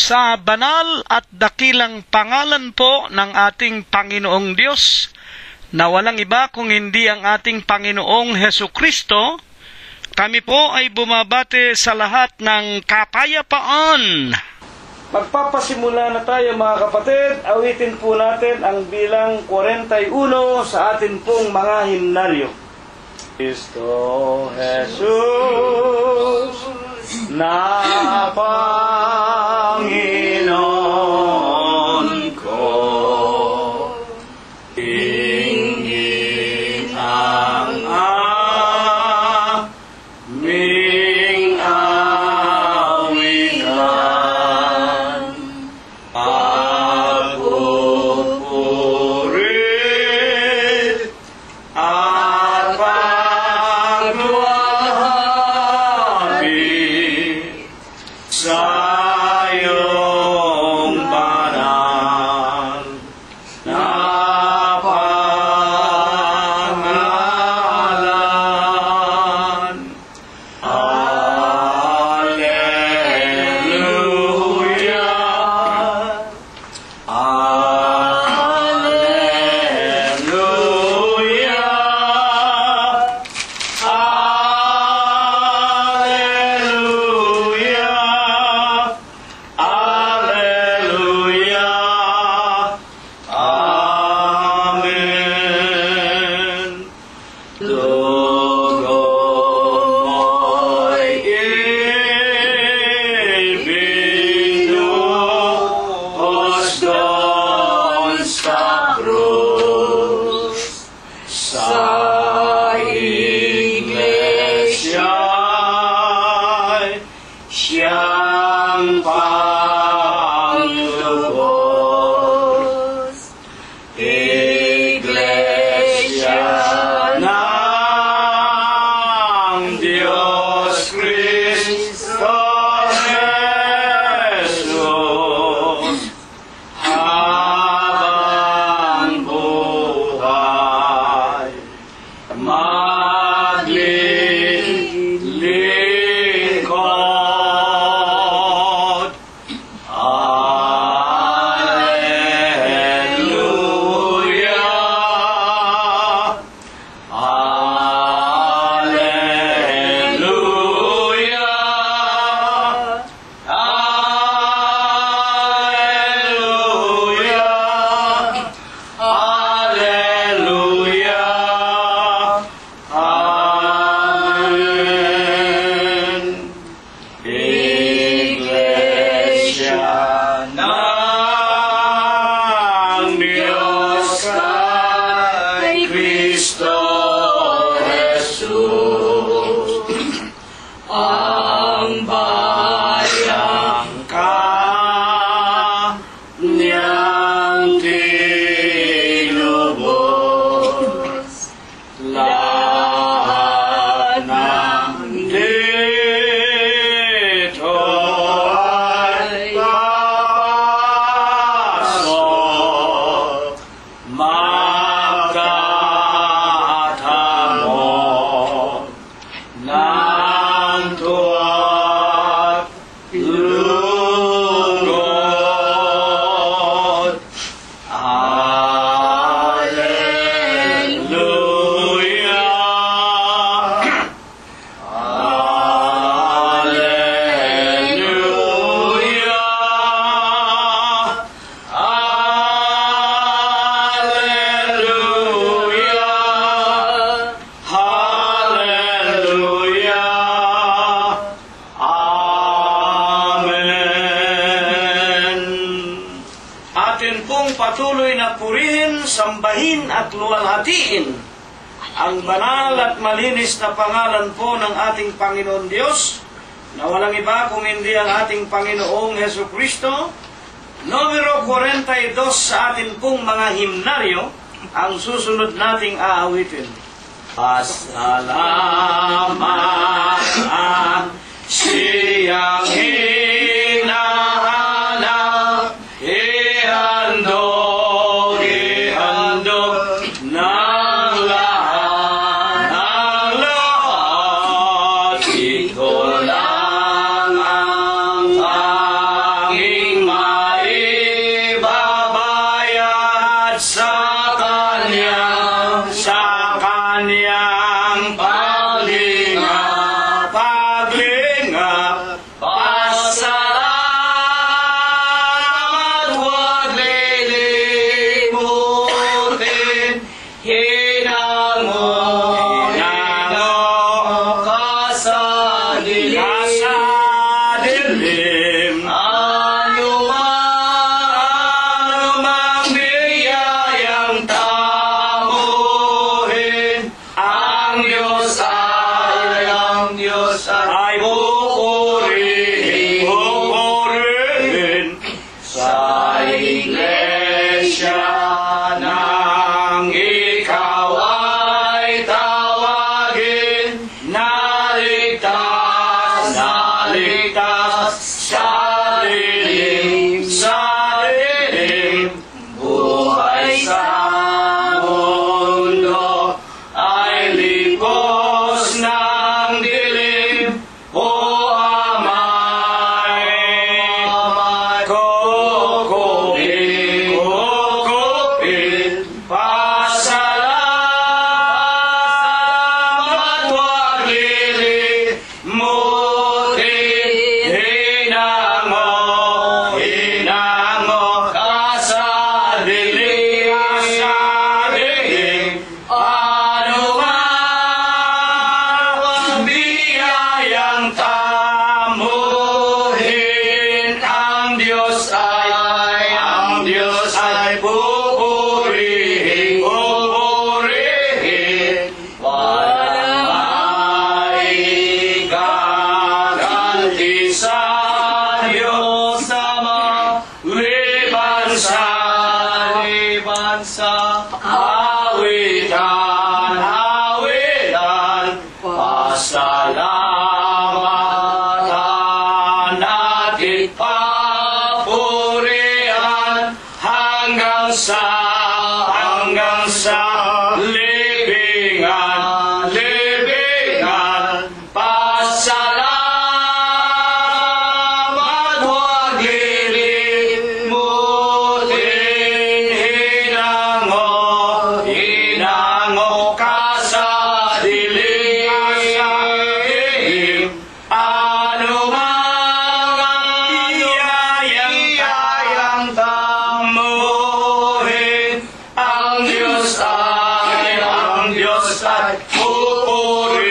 sa banal at dakilang pangalan po ng ating Panginoong Diyos, na walang iba kung hindi ang ating Panginoong Hesukristo, kami po ay bumabati sa lahat ng kapayapaan. Magpapasimula na tayo mga kapatid. Awitin po natin ang bilang 41 sa atin pong mga himnaryo. Kristo Jesus na Panginoon ko, ingin ang aming awitan, pagpupurit at pagluwalhati sa iyong banal na pangalan. Alleluia, Alleluia, Alleluia, Amen. Dugong mo'y ibinuhos doon sa krus, sa Iglesia'y siyang panglubos. Iglesia ng Diyos Kristo Jesus, habang buhay maglilingkod. Alleluia, Alleluia, Alleluia, Alleluia, Amen. Iglesia ng Diyos kay Kristo Jesus, ang bayang Kanyang tinubos, lahat ng dito ay papasok, magkatamon ng tuwa't lugod. Alleluia, Alleluia, Alleluia, Alleluia, Amen. Atin pong patuloy na purihin, sambahin at luwalhatiin ang banal at malinis na pangalan po ng ating Panginoon Diyos, na walang iba kung hindi ang ating Panginoong Hesukristo. Numero 42 sa atin pong mga himnaryo ang susunod nating aawitin. Pasalamat ang siyang hinahanap, ihandog ng lahat, ito lang ang tanging dilim, anumang biyayang tamuhin, ang Diyos ay pupurihin sa iglesia nang ikaw ay tawagin. Naligtas sa dilim, buhay sa mundo ay libos ng dilim. O Amay, kukupin, pasalamat, wag lilimutin. Hinango ka sa dilim, anumang biyayang tamuhin, ang Diyos ay pupurihin. Walang maigaganti sa Diyos Ama, liban sa awitan, pasalamatan natin, papurihan hanggang sa libingan, pasalamat, wag lilimutin. Hinango ka sa dilim, anumang biyayang tamuhin, ang Diyos ay pupurihin.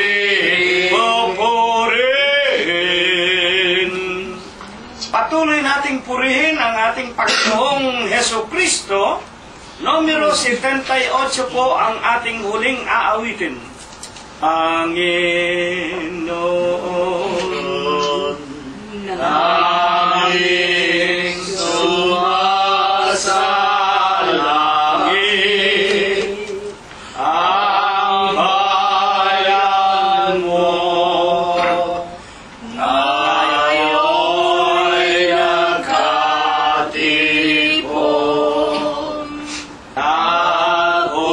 Patuloy nating purihin ang ating Panginoong Hesukristo. Numero 78 po ang ating huling aawitin. Panginoon, aming sumasalangit, ang bayan mo ngayo'y nagkatipon, nagpupuri,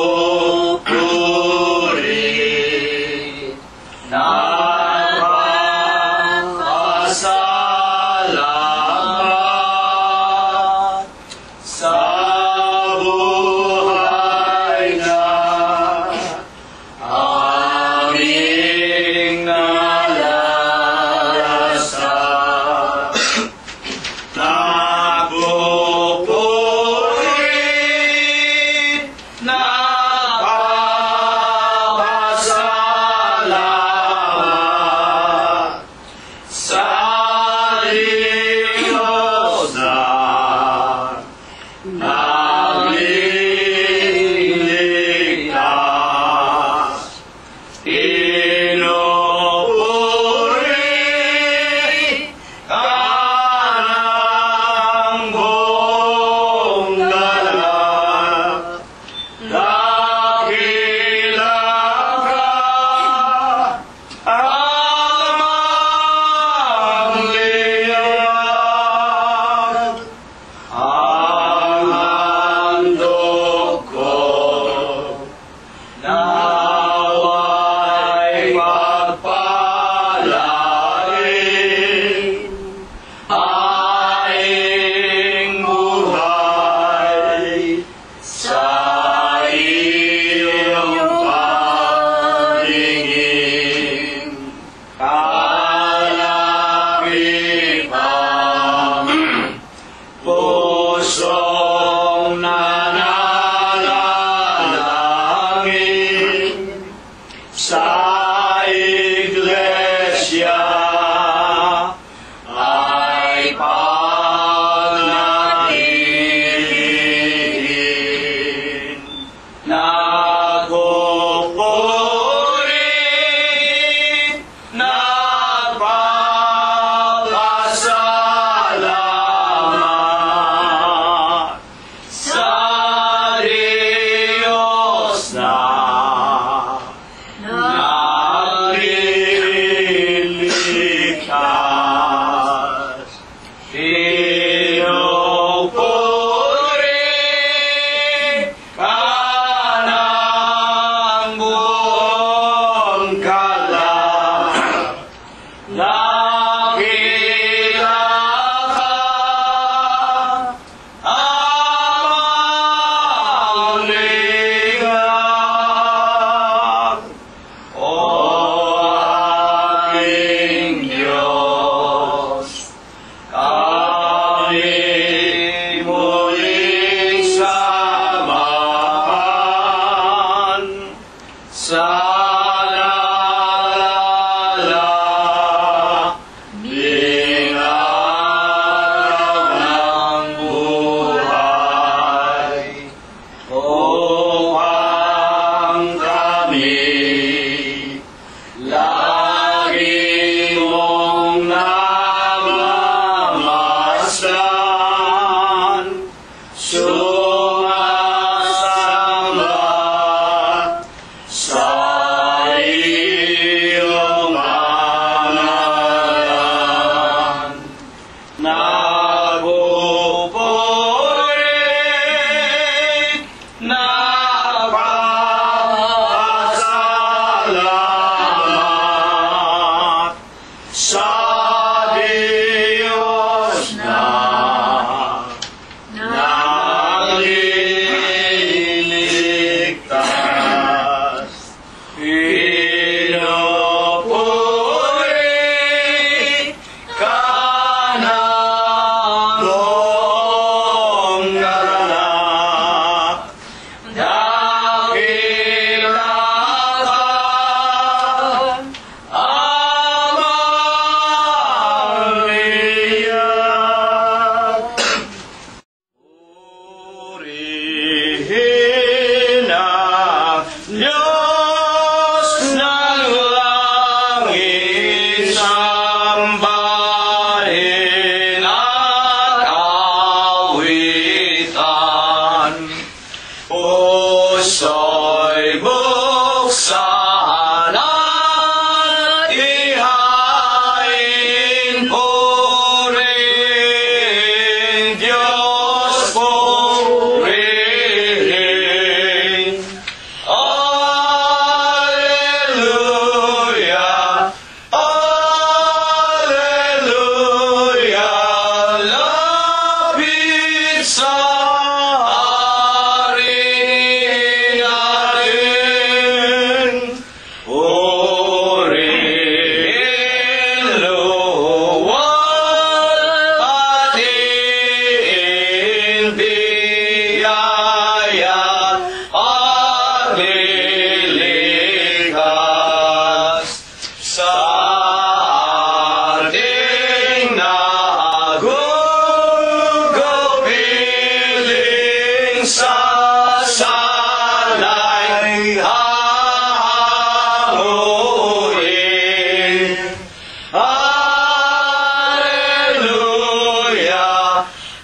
Alleluia,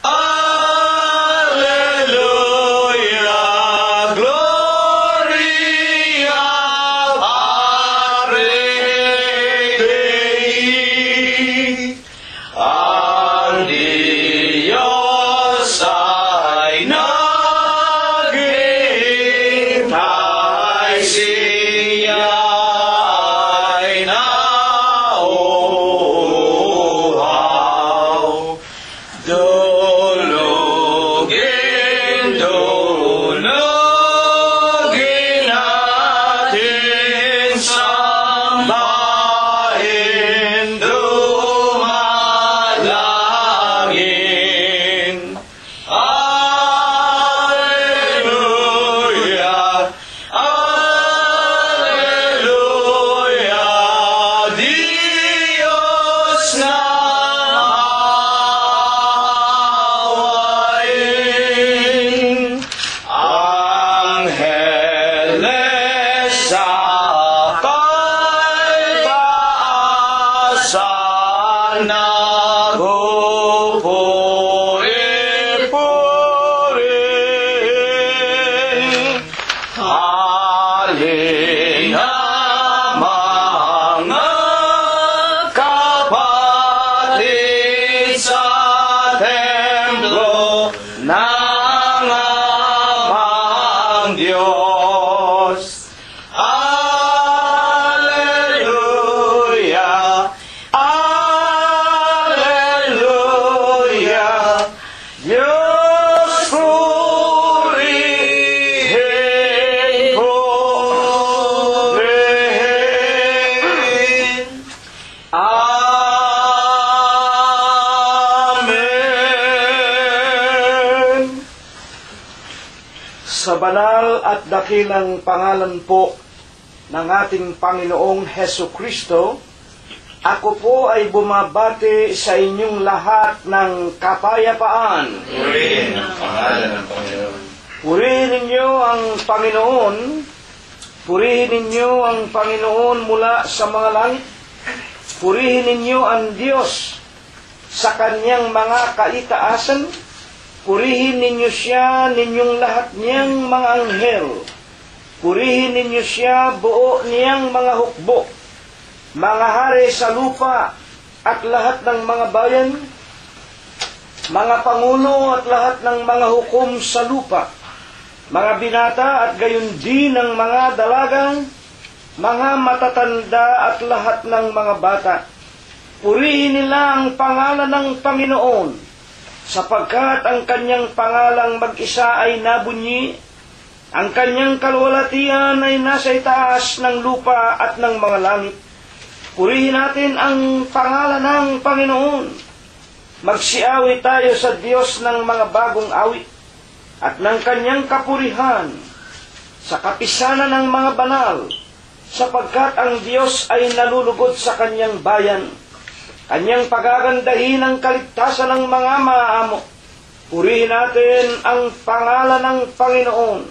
Alleluia, Gloria Patri Dei. Ang Diyos ay naghihintay, siya ay nauuhaw. Dulugin, dulugin natin, sambahin, dumalangin. Alleluia, Alleluia, Diyos nawain. Angeles sa pag-asa nagpupuri-purihin. Halina mga kapatid sa templo ng amang Diyos. Alleluia, Alleluia, Diyos purihin, purihin. Amen. Sa banal at dakilang pangalan po ng ating Panginoong Heso Kristo, ako po ay bumabati sa inyong lahat ng kapayapaan. Purihin ang pangalan ng Panginoon. Purihin ninyo ang Panginoon, purihin ninyo ang Panginoon mula sa mga langit, purihin ninyo ang Diyos sa kanyang mga kaitaasan, purihin ninyo siya, ninyong lahat niyang mga anghel, purihin ninyo siya, buo niyang mga hukbo, mga hari sa lupa at lahat ng mga bayan, mga pangulo at lahat ng mga hukom sa lupa, mga binata at gayon din ng mga dalagang, mga matatanda at lahat ng mga bata. Purihin nila ang pangalan ng Panginoon, sapagkat ang kanyang pangalang mag-isa ay nabunyi, ang kanyang kalwalatian ay nasa itaas ng lupa at ng mga langit. Purihin natin ang pangalan ng Panginoon. Magsiawit tayo sa Diyos ng mga bagong awit at ng kanyang kapurihan sa kapisanan ng mga banal, sapagkat ang Diyos ay nalulugod sa kanyang bayan. Kanyang pagagandahin ang kaligtasan ng mga maamo. Purihin natin ang pangalan ng Panginoon.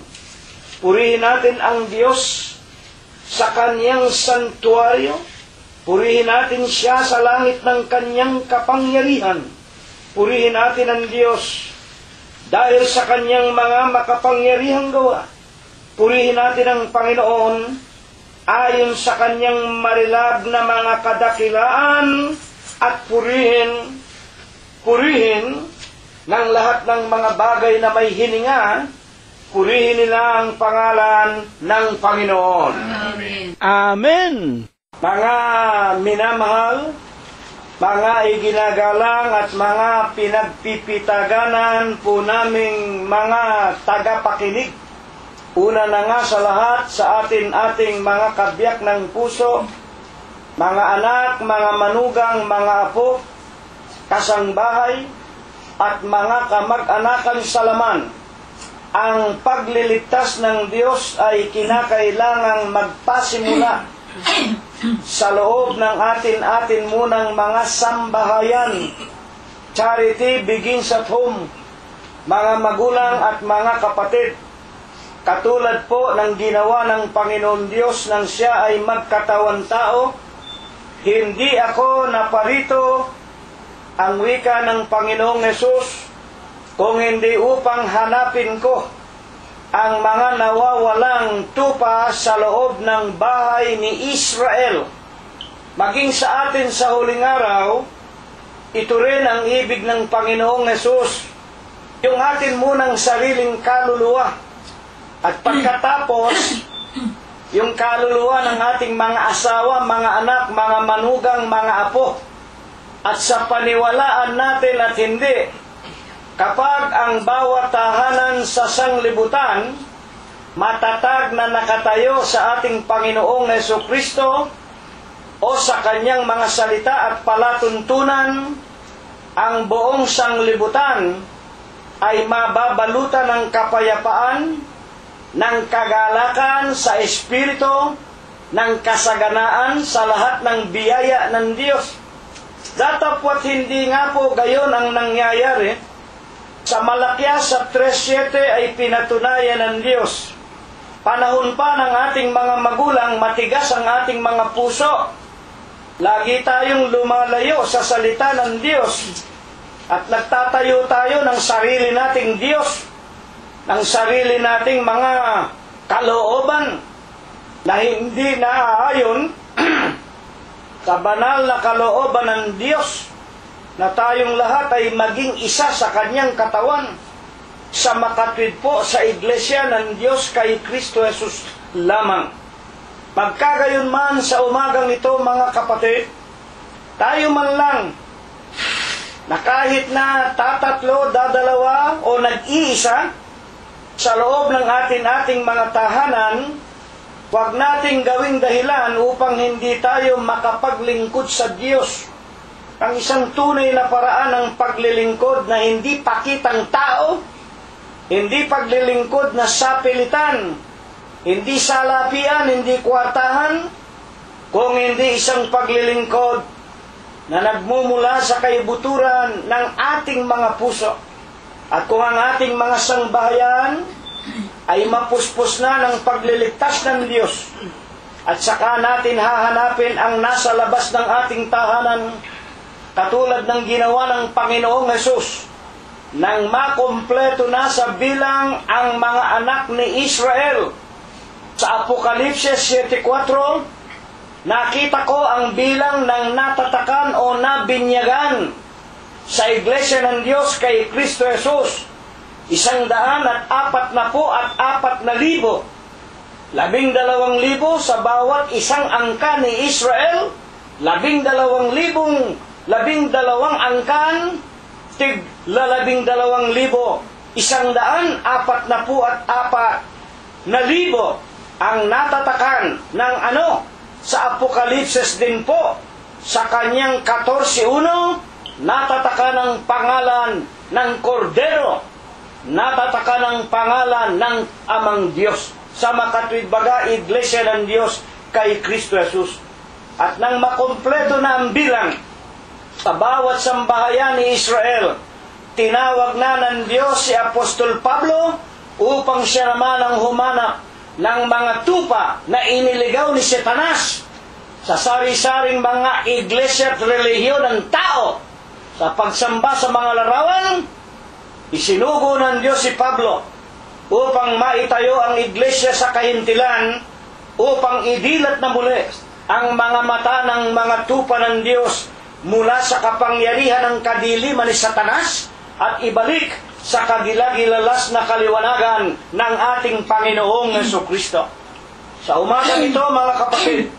Purihin natin ang Diyos sa kanyang santuaryo. Purihin natin siya sa langit ng kanyang kapangyarihan. Purihin natin ang Diyos dahil sa kanyang mga makapangyarihang gawa. Purihin natin ang Panginoon ayon sa kanyang marilab na mga kadakilaan at purihin ng lahat ng mga bagay na may hininga. Purihin nila ang pangalan ng Panginoon. Amen. Amen. Mga minamahal, mga iginagalang at mga pinagpipitaganan po naming mga tagapakinig. Una na nga sa lahat sa ating mga kabiyak ng puso, mga anak, mga manugang, mga apo, kasangbahay, at mga kamag-anakan sa laman. Ang pagliligtas ng Diyos ay kinakailangang magpasimula sa loob ng atin munang mga sambahayan. Charity begins at home. Mga magulang at mga kapatid, katulad po ng ginawa ng Panginoon Diyos nang siya ay magkatawan tao, hindi ako naparito ang wika ng Panginoong Hesus kung hindi upang hanapin ko ang mga nawawalang tupa sa loob ng bahay ni Israel. Maging sa atin sa huling araw, ito rin ang ibig ng Panginoong Hesus, yung atin munang sariling kaluluwa. At pagkatapos, yung kaluluwa ng ating mga asawa, mga anak, mga manugang, mga apo. At sa paniwalaan natin at hindi, kapag ang bawat tahanan sa sanglibutan matatag na nakatayo sa ating Panginoong Hesukristo o sa kanyang mga salita at palatuntunan, ang buong sanglibutan ay mababalutan ng kapayapaan, ng kagalakan sa Espiritu, ng kasaganaan sa lahat ng biyaya ng Diyos. Datapwat hindi nga po gayon ang nangyayari. Sa Malakias 3:7 ay pinatunayan ng Diyos. Panahon pa ng ating mga magulang, matigas ang ating mga puso. Lagi tayong lumalayo sa salita ng Diyos. At nagtatayo tayo ng sarili nating Diyos, ng sarili nating mga kalooban na hindi naaayon sa banal na kalooban ng Diyos, na tayong lahat ay maging isa sa kanyang katawan, sa makatwid po sa iglesia ng Diyos kay Kristo Jesus lamang. Magkagayon man sa umagang ito, mga kapatid, tayo man lang na kahit na tatatlo, dadalawa o nag-iisa sa loob ng ating mga tahanan, huwag nating gawing dahilan upang hindi tayo makapaglingkod sa Diyos. Ang isang tunay na paraan ng paglilingkod na hindi pakitang tao, hindi paglilingkod na sapilitan, hindi salapian, hindi kwartahan, kung hindi isang paglilingkod na nagmumula sa kaibuturan ng ating mga puso. At kung ang ating mga sangbahayan ay mapuspos na ng pagliligtas ng Diyos, at saka natin hahanapin ang nasa labas ng ating tahanan, katulad ng ginawa ng Panginoong Hesus, nang makompleto na sa bilang ang mga anak ni Israel. Sa Apokalipsis 7:4, nakita ko ang bilang ng natatakan o nabinyagan sa Iglesia ng Diyos kay Kristo Jesus, 144,000. 12,000 sa bawat isang angkan ni Israel, 12,000 angkan, tig 12,000, 144,000 ang natatakan ng sa Apokalipsis din po, sa kanyang 14:1, natataka ng pangalan ng Kordero, natataka ng pangalan ng Amang Diyos, sa makatwid baga Iglesia ng Diyos kay Kristo Jesus. At nang makompleto na ang bilang sa bawat sambahayan ni Israel, tinawag na ng Diyos si Apostol Pablo upang siya naman ang humanap ng mga tupa na iniligaw ni Satanas sa sari-saring mga iglesia at relihiyon ng tao. Sa pagsamba sa mga larawan, isinugo ng Diyos si Pablo upang maitayo ang iglesia sa kahintilan, upang idilat na muli ang mga mata ng mga tupa ng Diyos mula sa kapangyarihan ng kadiliman ni Satanas at ibalik sa kagilagilalas na kaliwanagan ng ating Panginoong Hesukristo. Sa umagang ito, mga kapatid,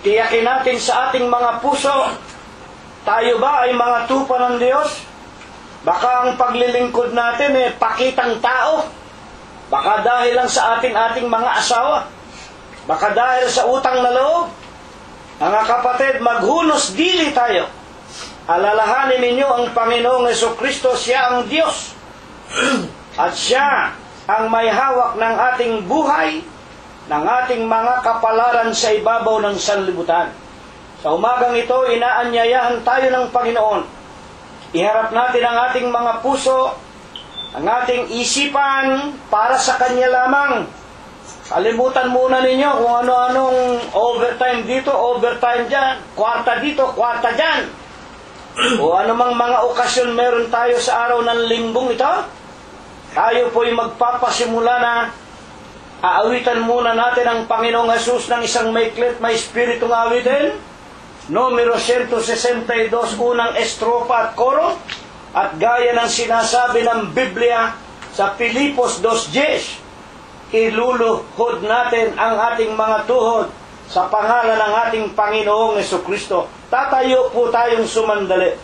tiyakin natin sa ating mga puso, tayo ba ay mga tupa ng Diyos? Baka ang paglilingkod natin pakitang tao. Baka dahil lang sa ating mga asawa. Baka dahil sa utang na loob. Mga kapatid, maghunos dili tayo. Alalahanin ninyo ang Panginoong Hesukristo, siya ang Diyos. At siya ang may hawak ng ating buhay, ng ating mga kapalaran sa ibabaw ng sanlibutan. Sa umagang ito, inaanyayahan tayo ng Panginoon. Iharap natin ang ating mga puso, ang ating isipan para sa Kanya lamang. Kalimutan muna ninyo kung ano-anong overtime dito, overtime dyan, kwarta dito, kwarta dyan. O anumang mga okasyon meron tayo sa araw ng linggong ito, tayo po'y magpapasimula na aawitan muna natin ang Panginoong Jesus ng isang maiklit may espiritong awitin, numero 162, unang estrofa at koro, at gaya ng sinasabi ng Biblia sa Filipos 2:10, iluluhod natin ang ating mga tuhod sa pangalan ng ating Panginoong Jesucristo. Tatayo po tayong sumandali.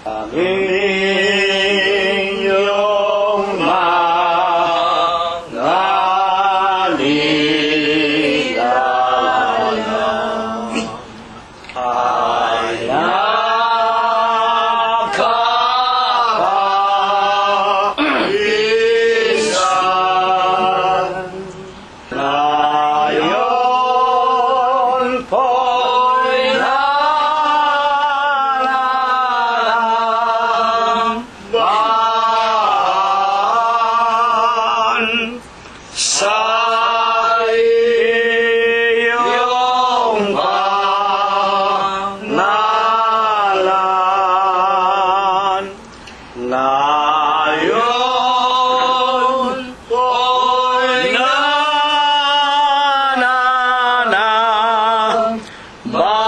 Ang inyong mga ligaya ay ngayon po'y nalalamban sa iyong pangalan. Ngayon po'y nananamban sa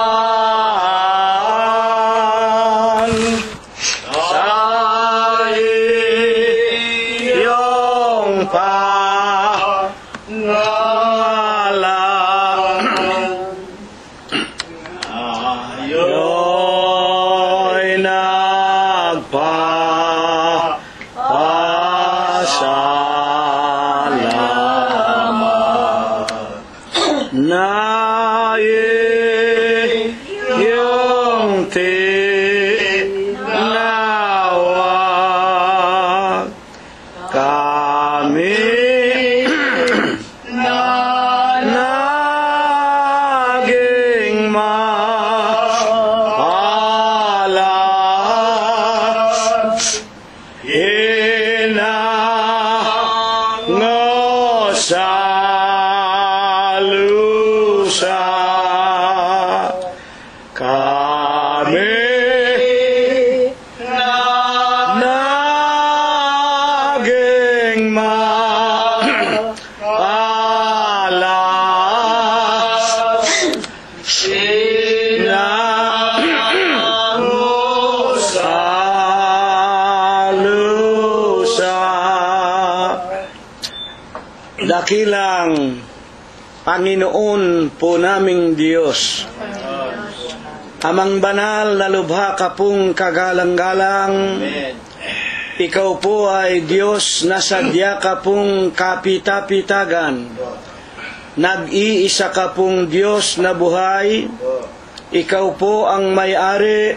iyong pangalan. Ayo'y nagpapasalamat na iyong tinawag kami naging mapalad, inango sa lusa kami naging mapalad, inango sa lusa. Dakilang Panginoon po naming Diyos, amang banal na lubha ka pong kagalang-galang, ikaw po ay Diyos na sadya ka pong kapita-pitagan, nag-iisa ka pong Diyos na buhay, ikaw po ang may-ari,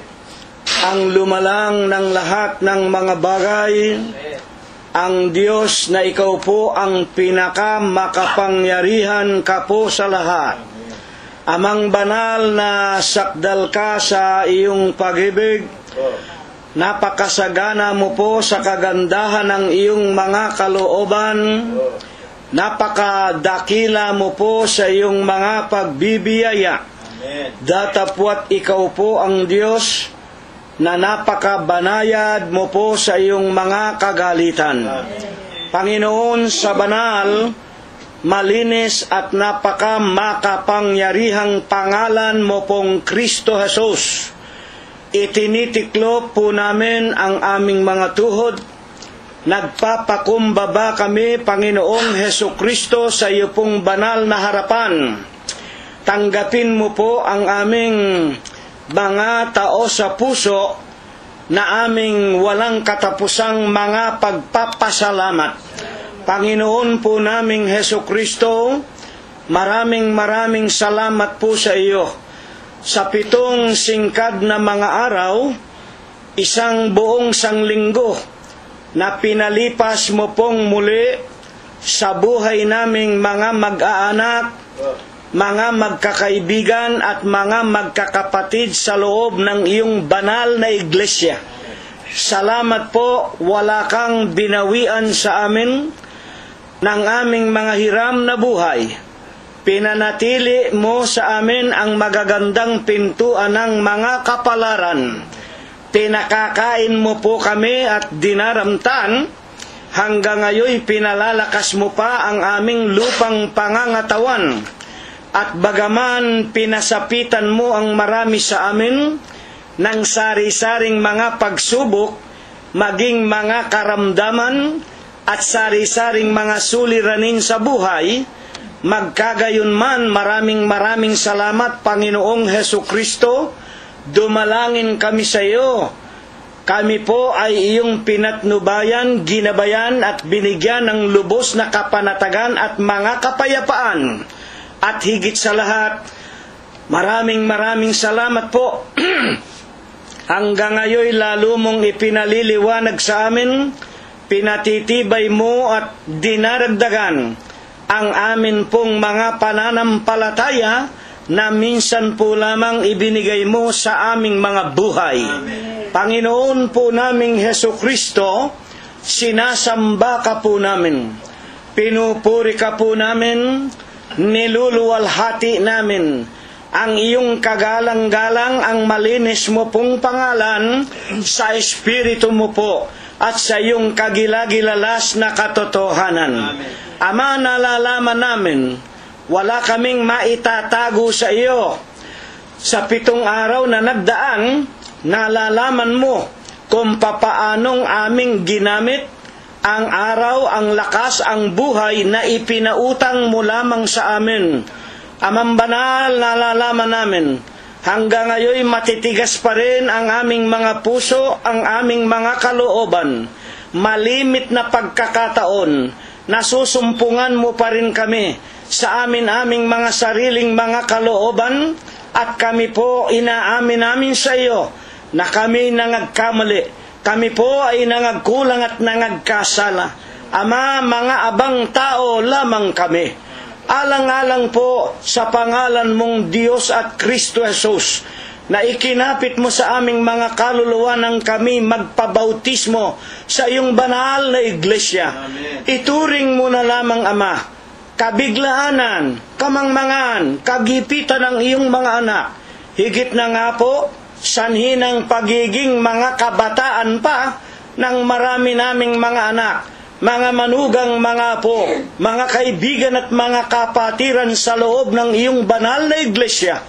ang lumalang ng lahat ng mga bagay, ang Diyos na ikaw po ang pinakamakapangyarihan ka po sa lahat. Amang banal na sakdal ka sa iyong pag-ibig, napakasagana mo po sa kagandahan ng iyong mga kalooban, napakadakila mo po sa iyong mga pagbibiyaya. Datapwat ikaw po ang Diyos na napakabanayad mo po sa iyong mga kagalitan. Panginoon, sa banal, malinis at napakamakapangyarihang pangalan mo pong Kristo Jesus, itinitiklop po namin ang aming mga tuhod. Nagpapakumbaba kami, Panginoong Hesukristo, sa iyo pong banal na harapan. Tanggapin mo po ang aming mga tao sa puso na aming walang katapusang mga pagpapasalamat. Panginoon po naming Hesukristo, maraming salamat po sa iyo. Sa 7 singkad na mga araw, isang buong sanglinggo na pinalipas mo pong muli sa buhay naming mga mag-aanak, mga magkakaibigan at mga magkakapatid sa loob ng iyong banal na iglesia. Salamat po, wala kang binawian sa amin. ng aming mga hiram na buhay. Pinanatili mo sa amin ang magagandang pintuan ng mga kapalaran. Pinakakain mo po kami at dinaramtan. Hanggang ngayon pinalalakas mo pa ang aming lupang pangangatawan. At bagaman pinasapitan mo ang marami sa amin ng sari-saring mga pagsubok, maging mga karamdaman at sari-saring mga suliranin sa buhay, magkagayon man maraming salamat Panginoong Hesukristo. Dumalangin kami sa iyo. Kami po ay iyong pinatnubayan, ginabayan at binigyan ng lubos na kapanatagan at mga kapayapaan. At higit sa lahat, maraming salamat po. Hanggang ngayon lalo mong ipinaliliwanag sa amin, pinatitibay mo at dinaragdagan ang amin pong mga pananampalataya na minsan po lamang ibinigay mo sa aming mga buhay. Amen. Panginoon po naming Hesukristo, sinasamba ka po namin, pinupuri ka po namin, niluluwalhati namin ang iyong kagalang-galang, ang malinis mo pong pangalan sa Espiritu mo po at sa iyong kagilagilalas na katotohanan. Amen. Ama, nalalaman namin, wala kaming maitatago sa iyo. Sa 7 araw na nagdaan, nalalaman mo kung papaanong aming ginamit ang araw, ang lakas, ang buhay na ipinautang mo lamang sa amin. Amang banal, nalalaman namin, hanggang ngayon matitigas pa rin ang aming mga puso, ang aming mga kalooban. Malimit na pagkakataon, nasusumpungan mo pa rin kami sa aming mga sariling mga kalooban, at kami po inaamin namin sa iyo na kami nangagkamali. Kami po ay nangagkulang at nangagkasala. Ama, mga abang tao lamang kami. Alang-alang po sa pangalan mong Diyos at Kristo Jesus, na ikinapit mo sa aming mga kaluluwa nang kami magpabautismo sa iyong banal na iglesia. Amen. Ituring mo na lamang, Ama, kabiglaanan, kamangmangan, kagipitan ng iyong mga anak. Higit na nga po, sanhi ng pagiging mga kabataan pa ng marami naming mga anak, mga manugang, mga apo, mga kaibigan at mga kapatiran sa loob ng iyong banal na iglesia.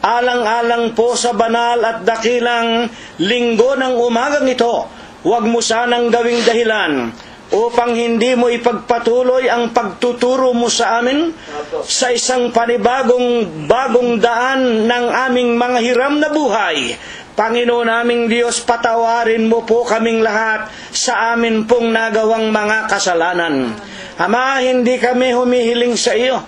Alang-alang po sa banal at dakilang linggo ng umagang ito, huwag mo sanang gawing dahilan upang hindi mo ipagpatuloy ang pagtuturo mo sa amin sa isang bagong daan ng aming mga hiram na buhay. Panginoon naming Diyos, patawarin mo po kaming lahat sa amin pong nagawang mga kasalanan. Ama, hindi kami humihiling sa iyo.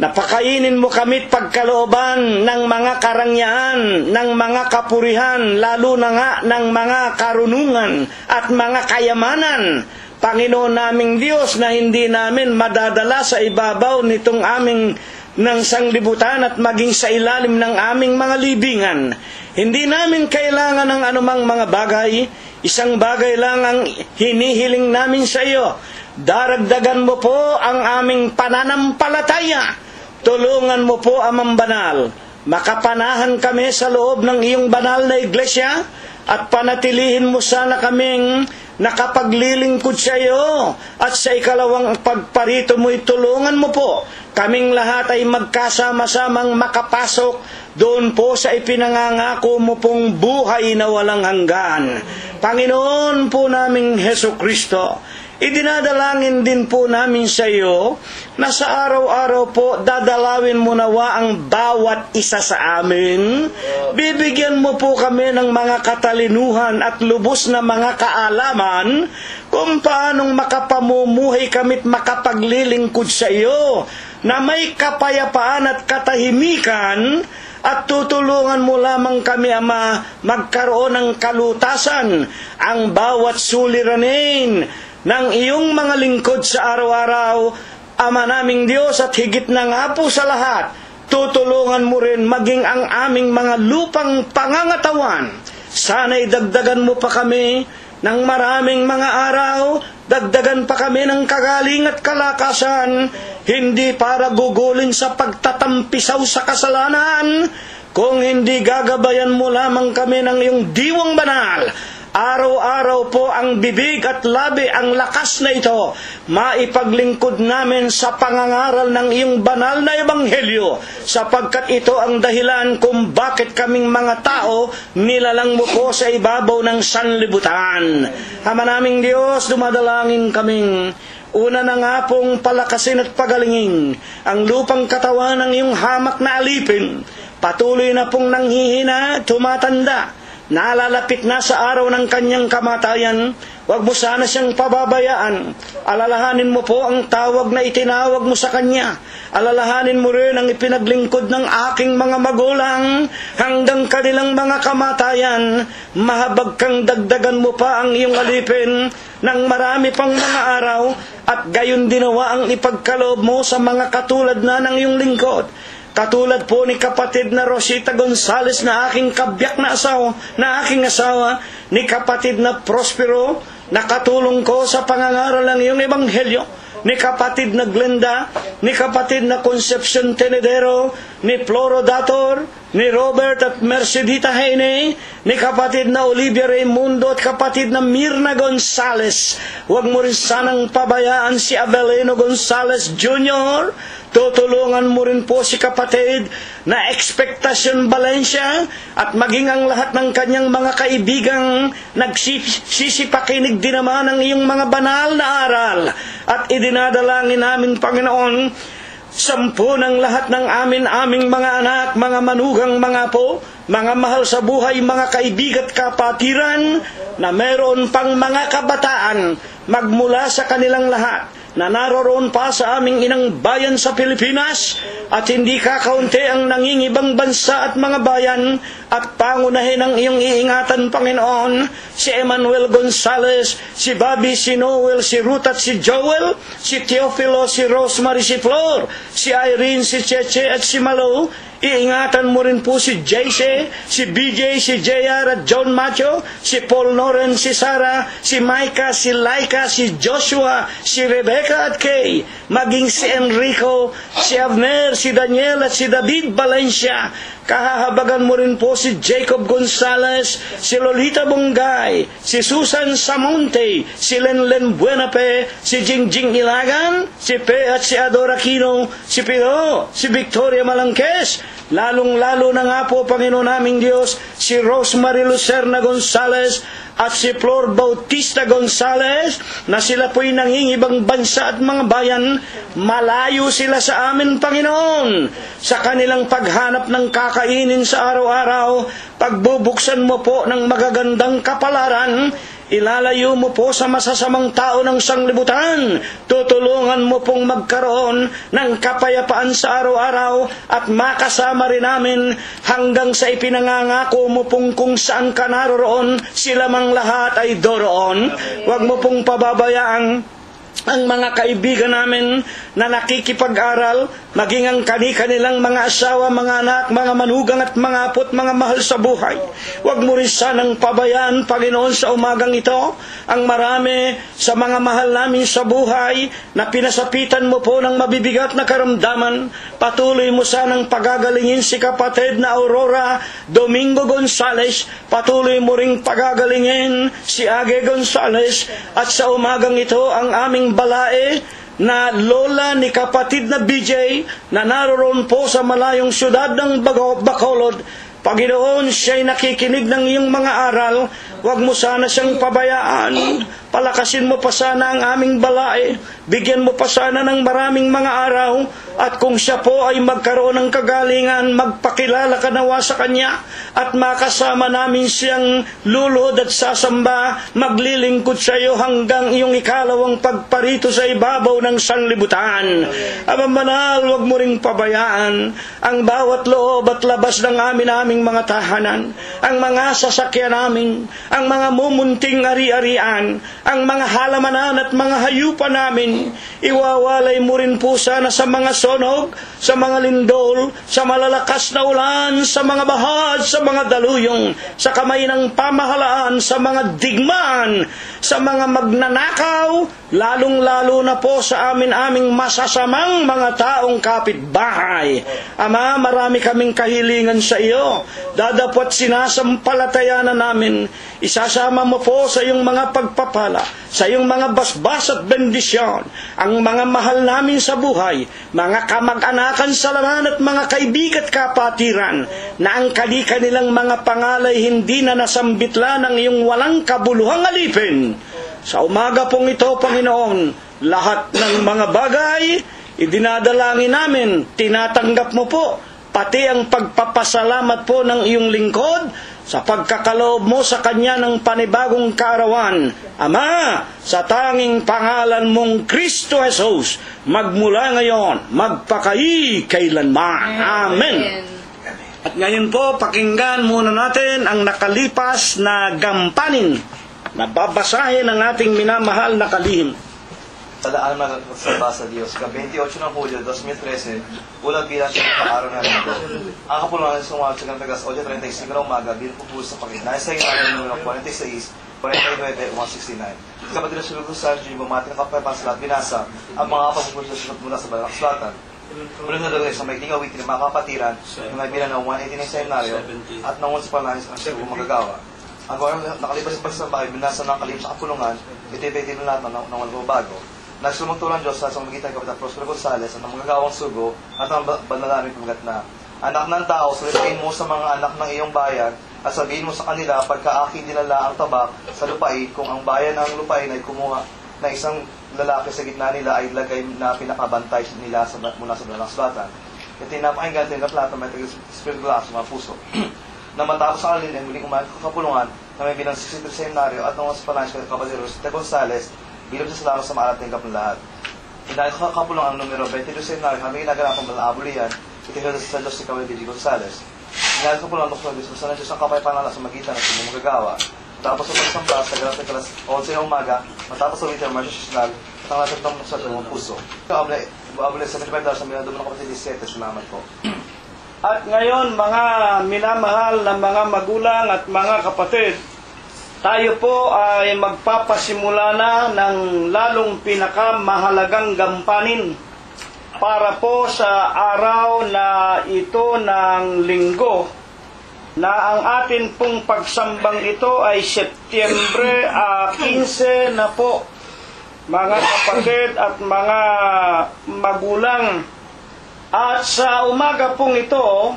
Napakainin mo kami't pagkalooban ng mga karangyaan, ng mga kapurihan, lalo na nga ng mga karunungan at mga kayamanan. Panginoon naming Diyos, na hindi namin madadala sa ibabaw nitong aming ng sanglibutan at maging sa ilalim ng aming mga libingan. Hindi namin kailangan ng anumang mga bagay. Isang bagay lang ang hinihiling namin sa iyo. Daragdagan mo po ang aming pananampalataya. Tulungan mo po, Amang Banal, makapanahan kami sa loob ng iyong banal na iglesia, at panatilihin mo sana kaming nakapaglilingkod sa iyo, at sa ikalawang pagparito mo, itulungan mo po kaming lahat ay magkasama-samang makapasok doon po sa ipinangangako mo pong buhay na walang hanggan. Panginoon po naming Hesukristo, idinadalangin din po namin sa iyo na sa araw-araw po dadalawin mo nawa ang bawat isa sa amin. Bibigyan mo po kami ng mga katalinuhan at lubos na mga kaalaman kung paanong makapamumuhay kami't makapaglilingkod sa iyo na may kapayapaan at katahimikan, at tutulungan mo lamang kami, Ama, magkaroon ng kalutasan ang bawat suliranin ng iyong mga lingkod sa araw-araw. Ama naming Diyos, at higit na nga po sa lahat, tutulungan mo rin maging ang aming mga lupang pangangatawan. Sana'y dagdagan mo pa kami ng maraming mga araw, dagdagan pa kami ng kagaling at kalakasan, hindi para gugulin sa pagtatampisaw sa kasalanan, kung hindi gagabayan mo lamang kami ng iyong diwang banal. Araw-araw po ang bibig at labi ang lakas na ito, maipaglingkod namin sa pangangaral ng iyong banal na ebanghelyo, sapagkat ito ang dahilan kung bakit kaming mga tao nilalang mo po sa ibabaw ng sanlibutan. Ama naming Diyos, dumadalangin kaming una na nga pong palakasin at pagalingin ang lupang katawan ng iyong hamak na alipin. Patuloy na pong nanghihina, tumatanda, nalalapit na sa araw ng kanyang kamatayan. Huwag mo sana siyang pababayaan. Alalahanin mo po ang tawag na itinawag mo sa kanya. Alalahanin mo rin ang ipinaglingkod ng aking mga magulang hanggang kanilang mga kamatayan. Mahabag kang dagdagan mo pa ang iyong alipin ng marami pang mga araw, at gayon dinawa ang ipagkaloob mo sa mga katulad na ng iyong lingkod. Katulad po ni kapatid na Rosita Gonzales na aking kabiyak na aking asawa, ni kapatid na Prospero na katulong ko sa pangangaral ng iyong ebanghelyo, ni kapatid na Glenda, ni kapatid na Concepcion Tenedero, ni Floro Dator, ni Robert at Mercedita Heine, ni kapatid na Olivia Raimundo at kapatid na Mirna Gonzales. Huwag mo rin sanang pabayaan si Abelino Gonzales Jr., tutulungan mo rin po si kapatid na Expectacion Valencia at maging ang lahat ng kanyang mga kaibigang nagsisipakinig din naman ng iyong mga banal na aral. At idinadalangin namin, Panginoon, sampu ng lahat ng aming mga anak, mga manugang, mga apo, mga mahal sa buhay, mga kaibigan at kapatiran, na meron pang mga kabataan magmula sa kanilang lahat na naroroon pa sa aming inang bayan sa Pilipinas, at hindi kakaunti ang nangingibang bansa at mga bayan, at pangunahin ang iyong iingatan, Panginoon, si Emmanuel Gonzales, si Bobby, si Noel, si Ruth at si Joel, si Teofilo, si Rosemary, si Flor, si Irene, si Cheche at si Malo. Iingatan mo rin po si JC, si BJ, si JR at John Macho, si Paul Noren, si Sarah, si Micah, si Laika, si Joshua, si Rebecca at Kay, maging si Enrico, si Avner, si Daniel at si David Valencia. Kahahabagan mo rin po si Jacob Gonzales, si Lolita Bongay, si Susan Samonte, si Lenlen Buenape, si Jingjing Ilagan, si Pe at si Adora Aquino, si Piro, si Victoria Malangkes, lalong-lalo na nga po, Panginoon naming Diyos, si Rosemary Lucerna Gonzales at si Flor Bautista Gonzales, na sila po'y nangingibang bansa at mga bayan. Malayo sila sa amin, Panginoon, sa kanilang paghanap ng kakainin sa araw-araw. Pagbubuksan mo po ng magagandang kapalaran, ilalayo mo po sa masasamang tao ng sanglibutan. Tutulungan mo pong magkaroon ng kapayapaan sa araw-araw, at makasama rin namin hanggang sa ipinangangako mo pong kung saan ka naroroon, sila mang lahat ay doroon. Huwag mo pong pababayaan ang mga kaibigan namin na nakikipag-aral, maging ang kanilang mga asawa, mga anak, mga manugang at mga apot, mga mahal sa buhay. Huwag mo rin sanang pabayaan, Panginoon, sa umagang ito ang marami sa mga mahal namin sa buhay na pinasapitan mo po ng mabibigat na karamdaman. Patuloy mo sanang pagagalingin si kapatid na Aurora Domingo Gonzales. Patuloy mo ring pagagalingin si Age Gonzales. At sa umagang ito ang aming balae na lola ni kapatid na BJ na naroon po sa malayong syudad ng Bacolod. Panginoon, siya'y nakikinig ng iyong mga aral. Huwag mo sana siyang pabayaan. Palakasin mo pa sana ang aming balae. Bigyan mo pa sana ng maraming mga araw. At kung siya po ay magkaroon ng kagalingan, magpakilala ka nawa sa kanya. At makasama namin siyang lulod at sasamba, maglilingkod sa iyo hanggang iyong ikalawang pagparito sa ibabaw ng sanlibutan. Amang Banal, huwag mo ring pabayaan ang bawat loob at labas ng aming mga tahanan, ang mga sasakyan namin, ang mga mumunting ari-arian, ang mga halamanan at mga hayupan namin. Iwawalay mo rin po sana sa mga sunog, sa mga lindol, sa malalakas na ulan, sa mga bahad, sa mga daluyong, sa kamay ng pamahalaan, sa mga digmaan, sa mga magnanakaw, lalong-lalo na po sa aming masasamang mga taong kapitbahay. Ama, marami kaming kahilingan sa iyo. Dadapot sinasampalataya na namin. Isasama mo po sa iyong mga pagpapala, sa iyong mga basbas at bendisyon, ang mga mahal namin sa buhay, mga kamag-anakan sa laman at mga kaibigan at kapatiran, na ang kanilang mga pangalay hindi na nasambitla ng iyong walang kabuluhang alipin. Sa umaga pong ito, Panginoon, lahat ng mga bagay, idinadalangin namin, tinatanggap mo po, pati ang pagpapasalamat po ng iyong lingkod, sa pagkakaloob mo sa kanya ng panibagong kaarawan. Ama, sa tanging pangalan mong Kristo Jesus, magmula ngayon, magpakailanman. Amen. At ngayon po, pakinggan muna natin ang nakalipas na gampanin na babasahin ng ating minamahal na kalihim. Talaan na nagsalba sa Diyos. Ka-28 ng Hulyo, 2013, ulang bilang siya ng araw na ito. Ang kapulungan sa mga sa tagas 8:35 na umaga, bilang pupulos sa Panginoon. Nasa iyo namin ng 46, 49, 169. Kapatid na siya sa Sanji, bumati ng kapay sa lahat, binasa ang mga papupulos na mula sa balang sulatan. Ulang na dalawin sa maigting awitin ng mga kapatiran, ng mga bilang ng 189 senaryo, at nangon sa panahis ang siya magagawa. Ang gawin nakalipas sa pagsasabahay, binasa ng kalim sa kapulungan, iti-iti lahat ng walang bago. Nagsulmagtulang Diyos sa magitan Kapitan Prospero Gonzales at ang magagawang sugo at ang banalamin kumagat na. Anak ng tao, salitain mo sa mga anak ng iyong bayan at sabihin mo sa kanila pagka-aking dinala ang tabak sa lupain kung ang bayan ng lupain ay kumuha na isang lalaki sa gitna nila ay lagay na pinakabantay nila mula sa balalang sulatan. Ito yung napakinggan din na plata may Espiritu sa mga puso. Na matapos ang alin ay muling umalit kapulungan na may bilang 63 senaryo at nung sa palansya ng Kabaderos, Gonzales, bilang sa salamat sa maalat ng kapulungan. Dahil sa kapulungan ang numero 22 senaryo, kami ginaganapan malaabuli yan, itihilo sa Diyos si Kabaderos D. Gonzales. Dahil sa kapulungan ng Diyos, sa Diyos ang kapaypanala sa magitan ng sino magagawa. Matapos sa pagsamba, sa galas ng kalas 11 ng umaga, matapos sa winter march national, at ang latag ng sa mga puso. Ito, abulay sa minipay sa minadum ng kapatid 17, salamat po. At ngayon, mga minamahal na mga magulang at mga kapatid, tayo po ay magpapasimula na ng lalong pinakamahalagang gampanin para po sa araw na ito ng linggo, na ang atin pong pagsambang ito ay Setyembre 15 na po, mga kapatid at mga magulang. At sa umaga pong ito,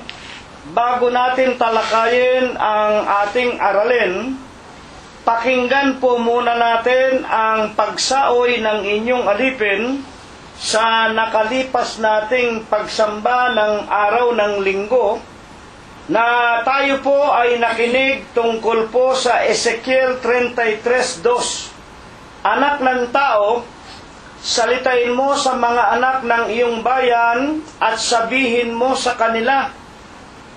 bago natin talakayin ang ating aralin, pakinggan po muna natin ang pagsaoy ng inyong alipin sa nakalipas nating pagsamba ng araw ng linggo, na tayo po ay nakinig tungkol po sa Ezekiel 33:2. Anak ng tao, salitain mo sa mga anak ng iyong bayan at sabihin mo sa kanila,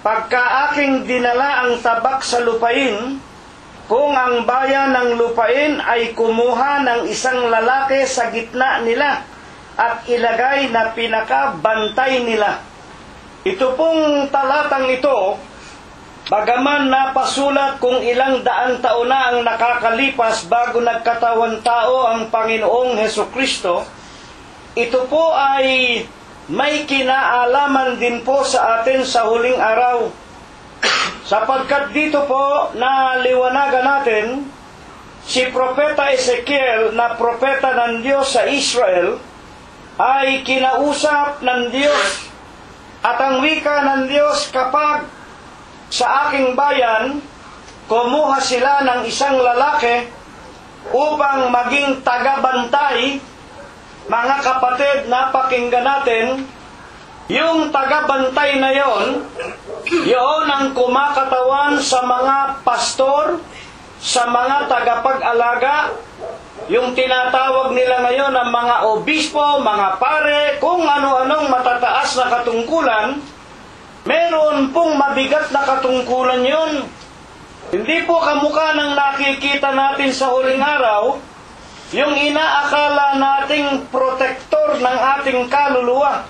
pagka aking dinala ang tabak sa lupain, kung ang bayan ng lupain ay kumuha ng isang lalaki sa gitna nila at ilagay na pinakabantay nila. Ito pong talatang ito, bagaman napasulat kung ilang daang taon na ang nakakalipas bago nagkatawan tao ang Panginoong Hesukristo, ito po ay may kinaalaman din po sa atin sa huling araw. Sapagkat dito po naliwanagan natin, si Propeta Ezekiel na propeta ng Diyos sa Israel ay kinausap ng Diyos, at ang wika ng Diyos, kapag sa aking bayan kumuha sila ng isang lalaki upang maging tagabantay, mga kapatid, napakinggan natin, yung tagabantay na yon ang kumakatawan sa mga pastor, sa mga tagapag-alaga, yung tinatawag nila ngayon ng mga obispo, mga pare, kung ano-anong matataas na katungkulan. Meron pong mabigat na katungkulan yon. Hindi po kamukha ng nakikita natin sa huling araw, yung inaakala nating protektor ng ating kaluluwa.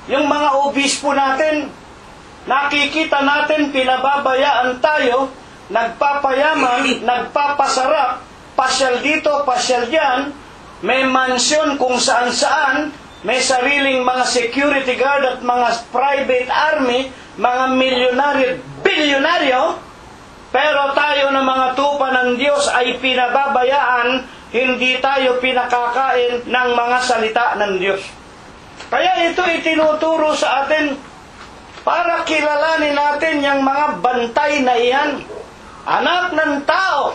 Yung mga obispo natin, nakikita natin pinababayaan tayo, nagpapayaman, nagpapasarap, pasyal dito, pasyal diyan, may mansyon kung saan-saan, may sariling mga security guard at mga private army, mga milyonaryo, bilyonaryo, pero tayo na mga tupa ng Diyos ay pinababayaan, hindi tayo pinakakain ng mga salita ng Diyos. Kaya ito itinuturo sa atin para kilalanin natin yung mga bantay na iyan. Anak ng tao,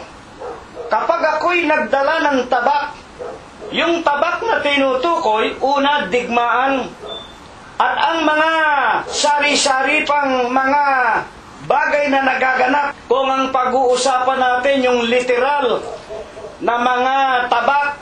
kapag ako'y nagdala ng tabak, yung tabak na tinutukoy, una, digmaan. At ang mga sari-sari pang mga bagay na nagaganap, kung ang pag-uusapan natin yung literal na mga tabak,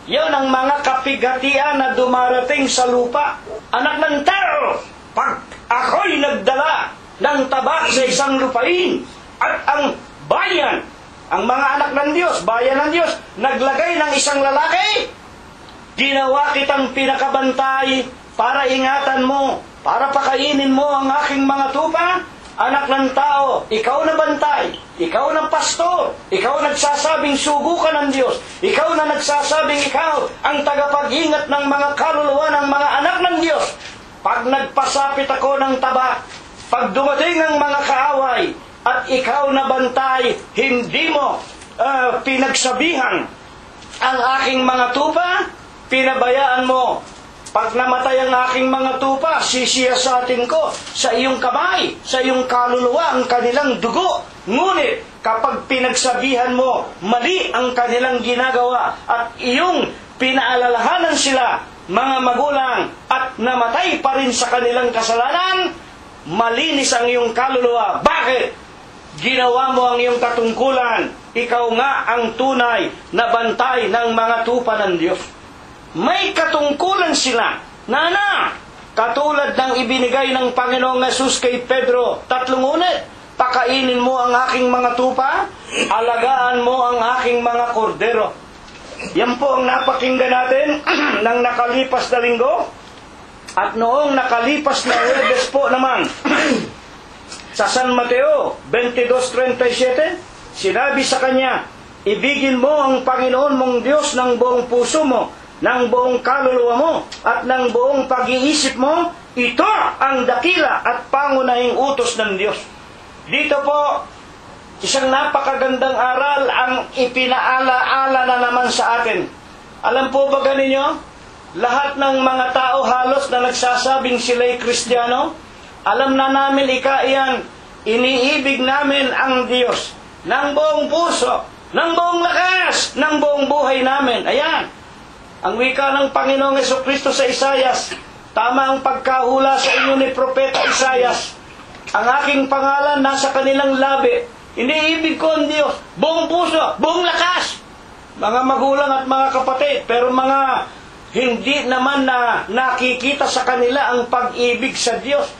yun ang mga kapighatian na dumarating sa lupa. Anak ng tao, pag ako'y nagdala ng tabak sa isang lupain, at ang bayan, ang mga anak ng Diyos, bayan ng Diyos, naglagay ng isang lalaki, ginawa kitang pinakabantay para ingatan mo, para pakainin mo ang aking mga tupa. Anak ng tao, ikaw na bantay, ikaw na pastor, ikaw nagsasabing sugo ka ng Diyos, ikaw na nagsasabing ikaw ang tagapag-ingat ng mga kaluluwa ng mga anak ng Diyos. Pag nagpasapit ako ng tabak, pag dumating ang mga kaaway, at ikaw na bantay, hindi mo pinagsabihan ang aking mga tupa, pinabayaan mo. Pag namatay ang aking mga tupa, sisiyasatin ko sa iyong kamay, sa iyong kaluluwa ang kanilang dugo. Ngunit kapag pinagsabihan mo, mali ang kanilang ginagawa at iyong pinaalalahanan sila, mga magulang, at namatay pa rin sa kanilang kasalanan, malinis ang iyong kaluluwa. Bakit? Ginawa mo ang iyong katungkulan. Ikaw nga ang tunay na bantay ng mga tupa ng Diyos. May katungkulan sila. Nana, katulad ng ibinigay ng Panginoong Hesus kay Pedro, 3 ulit. Pakainin mo ang aking mga tupa, alagaan mo ang aking mga kordero. Yan po ang napakinggan natin ng nakalipas na linggo. At noong nakalipas na Huwebes po naman, sa San Mateo 22:37, sinabi sa kanya, ibigin mo ang Panginoon mong Diyos ng buong puso mo, ng buong kaluluwa mo, at ng buong pag-iisip mo. Ito ang dakila at pangunahing utos ng Diyos. Dito po, isang napakagandang aral ang ipinaalaala na naman sa atin. Alam po ba ganinyo? Lahat ng mga tao halos na nagsasabing sila'y Kristiyano, alam na namin iyan, iniibig namin ang Diyos ng buong puso, ng buong lakas, ng buong buhay namin. Ayan, ang wika ng Panginoong Jesucristo sa Isayas, tama ang pagkahula sa inyo ni Propeta Isayas. Ang aking pangalan nasa kanilang labi. Iniibig ko ang Diyos, buong puso, buong lakas. Mga magulang at mga kapatid, pero mga hindi naman na nakikita sa kanila ang pag-ibig sa Diyos.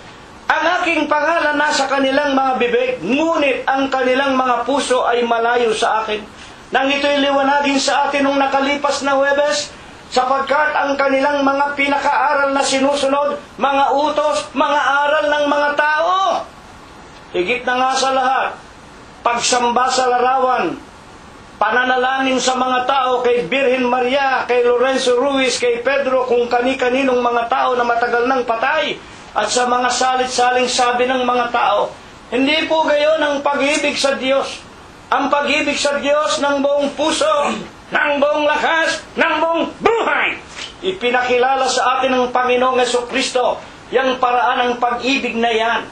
Ang aking pangalan nasa kanilang mga bibig, ngunit ang kanilang mga puso ay malayo sa akin. Nang ito'y liwanagin sa atin nung nakalipas na Huwebes, sapagkat ang kanilang mga pinakaaral na sinusunod, mga utos, mga aral ng mga tao. Higit na nga sa lahat, pagsamba sa larawan, pananalangin sa mga tao kay Birhen Maria, kay Lorenzo Ruiz, kay Pedro, kung kani-kaninong mga tao na matagal nang patay, at sa mga salit-saling sabi ng mga tao. Hindi po gayon ang pag-ibig sa Diyos. Ang pag-ibig sa Diyos ng buong puso, ng buong lakas, ng buong buhay. Ipinakilala sa atin ng Panginoong Jesucristo yung paraan ng pag-ibig na yan.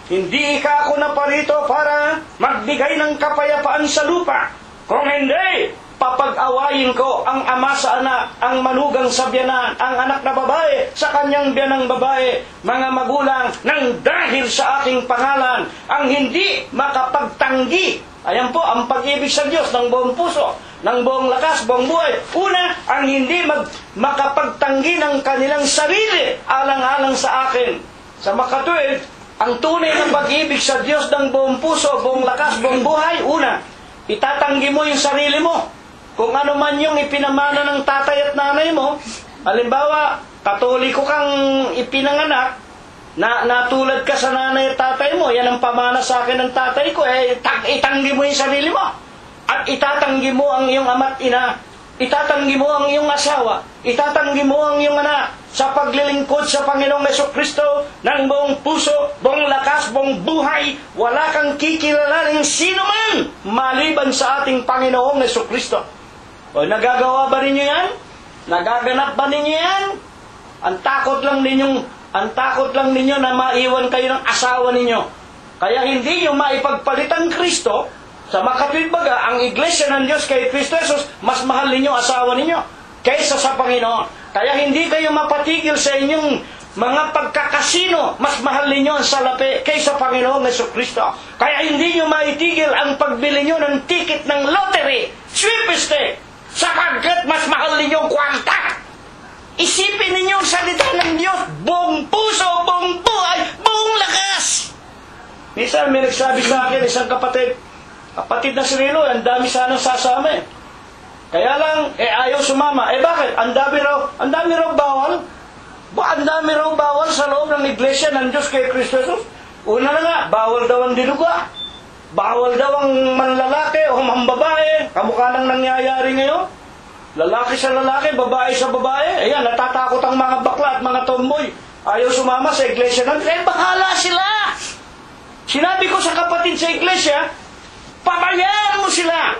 Hindi ako na parito para magbigay ng kapayapaan sa lupa. Kung hindi, papag-awayin ko ang ama sa anak, ang manugang sa biyanan, ang anak na babae sa kanyang biyanang babae, mga magulang, nang dahil sa aking pangalan, ang hindi makapagtanggi. Ayan po, ang pag-ibig sa Diyos ng buong puso, ng buong lakas, buong buhay. Una, ang hindi makapagtanggi ng kanilang sarili, alang-alang sa akin. Sa makatuwid, ang tunay ng pag-ibig sa Diyos ng buong puso, buong lakas, buong buhay, una, itatanggi mo yung sarili mo. kung ano man yung ipinamana ng tatay at nanay mo, halimbawa, Katoliko kang ipinanganak, natulad ka sa nanay at tatay mo, yan ang pamana sa akin ng tatay ko, itanggi mo yung sarili mo. At itatanggi mo ang iyong ama't ina, itatanggi mo ang iyong asawa, itatanggi mo ang iyong anak sa paglilingkod sa Panginoong Jesucristo ng buong puso, buong lakas, buong buhay. Wala kang kikilalanin sino man maliban sa ating Panginoong Jesucristo. O nagagawa ba ninyo yan? Nagaganap ba ninyo yan? Ang takot lang ninyo na maiwan kayo ng asawa ninyo. Kaya hindi nyo maipagpalit ang Kristo. Sa makatwid baga, ang iglesia ng Diyos kay Kristo Jesus, mas mahal ninyo asawa ninyo kaysa sa Panginoon. Kaya hindi kayo mapatigil sa inyong mga pagkakasino, mas mahal ninyo ang salapi kaysa Panginoong Jesucristo. Kaya hindi nyo maitigil ang pagbili nyo ng ticket ng lottery, swipiste, sapagkat mas mahal ninyo ang kwarta. Isipin ninyo ang salita ng Diyos, buong puso, buong buhay, buong lakas. Minsan may nagsabi sa akin, isang kapatid na si Rilo, ang dami sanang sasama eh. Kaya lang, ayaw sumama. Bakit? Ang dami raw bawal. Ang dami raw bawal sa loob ng iglesia ng Diyos kay Kristo Jesus. Una na nga, bawal daw ang dinuga. Bawal daw ang manlalaki o mambabae. Kamukha nang nangyayari ngayon. Lalaki sa lalaki, babae sa babae. Ayan, natatakot ang mga bakla at mga tomboy. Ayaw sumama sa iglesia ng Diyos. Bahala sila! Sinabi ko sa kapatid sa iglesia, pabayaan mo sila.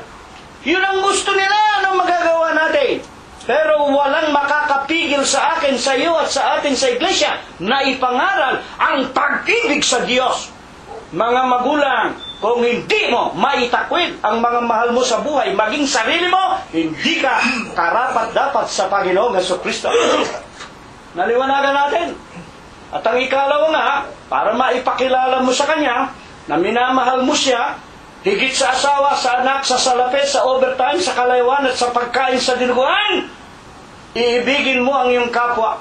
Yun ang gusto nila. Anong magagawa natin? Pero walang makakapigil sa akin, sa iyo at sa atin sa iglesia na ipangaral ang pag-ibig sa Diyos. Mga magulang, kung hindi mo maitakwid ang mga mahal mo sa buhay, maging sarili mo, hindi ka karapat-dapat sa Panginoong Jesucristo. Naliwanagan natin. At ang ikalawa nga, para maipakilala mo sa Kanya na minamahal mo siya, higit sa asawa, sa anak, sa salapit, sa overtime, sa kalaywan at sa pagkain sa dinuguan, iibigin mo ang iyong kapwa.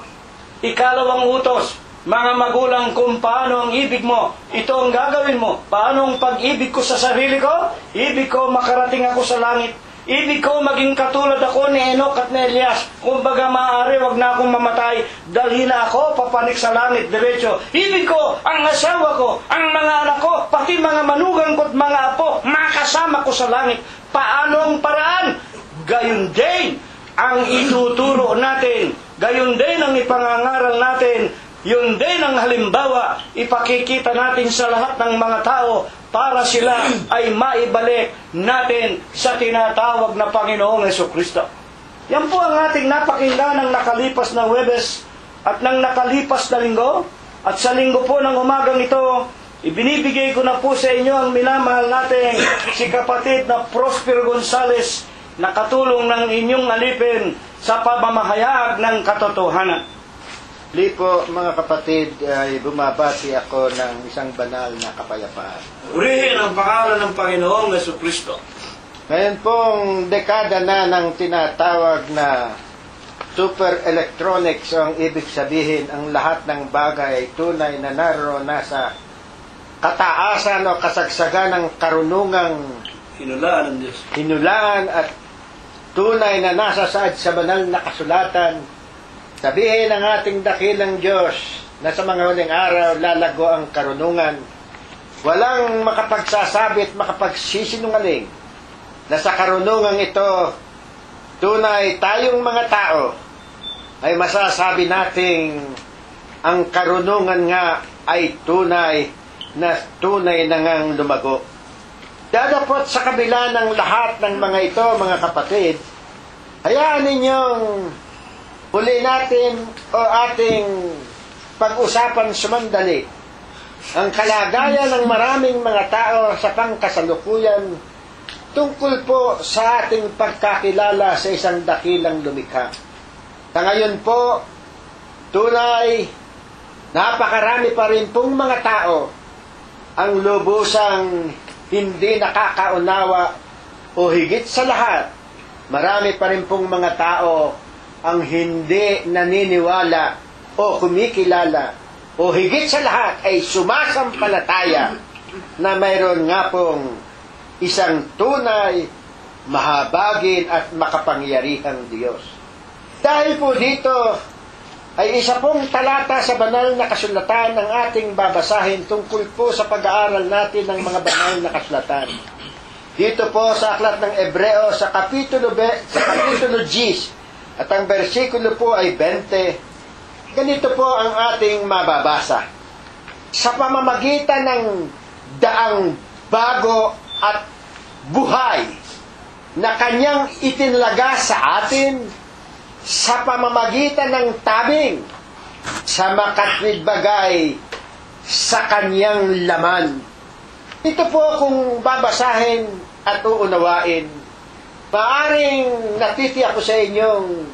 Ikalawang utos, mga magulang, kung paano ang ibig mo, ito ang gagawin mo. Paano ang pag-ibig ko sa sarili ko? Ibig ko makarating ako sa langit. Ibig ko maging katulad ako ni Enoch at ni Elias. Kung baga maaari, wag na akong mamatay. Dalhin na ako, papanik sa langit, diretso. Ibig ko, ang asawa ko, ang mga anak ko, pati mga manugang ko at mga apo, makasama ko sa langit. Paano ang paraan? Gayon din ang ituturo natin. Gayon din ang ipangangaral natin. Yun din ang halimbawa, ipakikita natin sa lahat ng mga tao para sila ay maibalik natin sa tinatawag na Panginoong Jesucristo. Yan po ang ating napakinggan ng nakalipas na Huwebes at ng nakalipas na linggo. At sa linggo po ng umagang ito, ibinibigay ko na po sa inyo ang minamahal nating si kapatid na Prosper Gonzales na katulong ng inyong alipin sa pamamahayag ng katotohanan. Lipo, mga kapatid, ay bumabati ako ng isang banal na kapayapaan. Purihin ang pangalan ng Panginoong Jesucristo. Ngayon pong dekada na ng tinatawag na super electronics, ang ibig sabihin, ang lahat ng bagay ay tunay na naroon nasa kataasan o kasagsagan ng karunungang Hinulaan ng Diyos. hinulaan at tunay na nasa saad sa banal na kasulatan. Sabihin ng ating dakilang Diyos na sa mga huling araw lalago ang karunungan. Walang makapagsasabit, makapagsisinungaling na sa karunungan ito, tunay tayong mga tao ay masasabi nating ang karunungan nga ay tunay na ngang lumago. Dadapot sa kabila ng lahat ng mga ito, mga kapatid, hayaan ninyong huli natin o ating pag-usapan sumandali ang kalagayan ng maraming mga tao sa pangkasalukuyan tungkol po sa ating pagkakilala sa isang dakilang lumikha. Sa ngayon po, tunay, napakarami pa rin pong mga tao ang lubusang hindi nakakaunawa o higit sa lahat, marami pa rin pong mga tao ang hindi naniniwala o kumikilala o higit sa lahat ay sumasampalataya na mayroon nga pong isang tunay mahabagin at makapangyarihang Diyos. Dahil po dito ay isa pong talata sa banal na kasulatan ang ating babasahin tungkol po sa pag-aaral natin ng mga banal na kasulatan. Dito po sa aklat ng Ebreo sa kapitulo 10 at ang bersikulo po ay 20. Ganito po ang ating mababasa. Sa pamamagitan ng daang bago at buhay na kanyang itinalaga sa atin, sa pamamagitan ng tabing sa makatwid bagay sa kanyang laman. Ito po kung babasahin at uunawain, maaring natitiyak ko sa inyong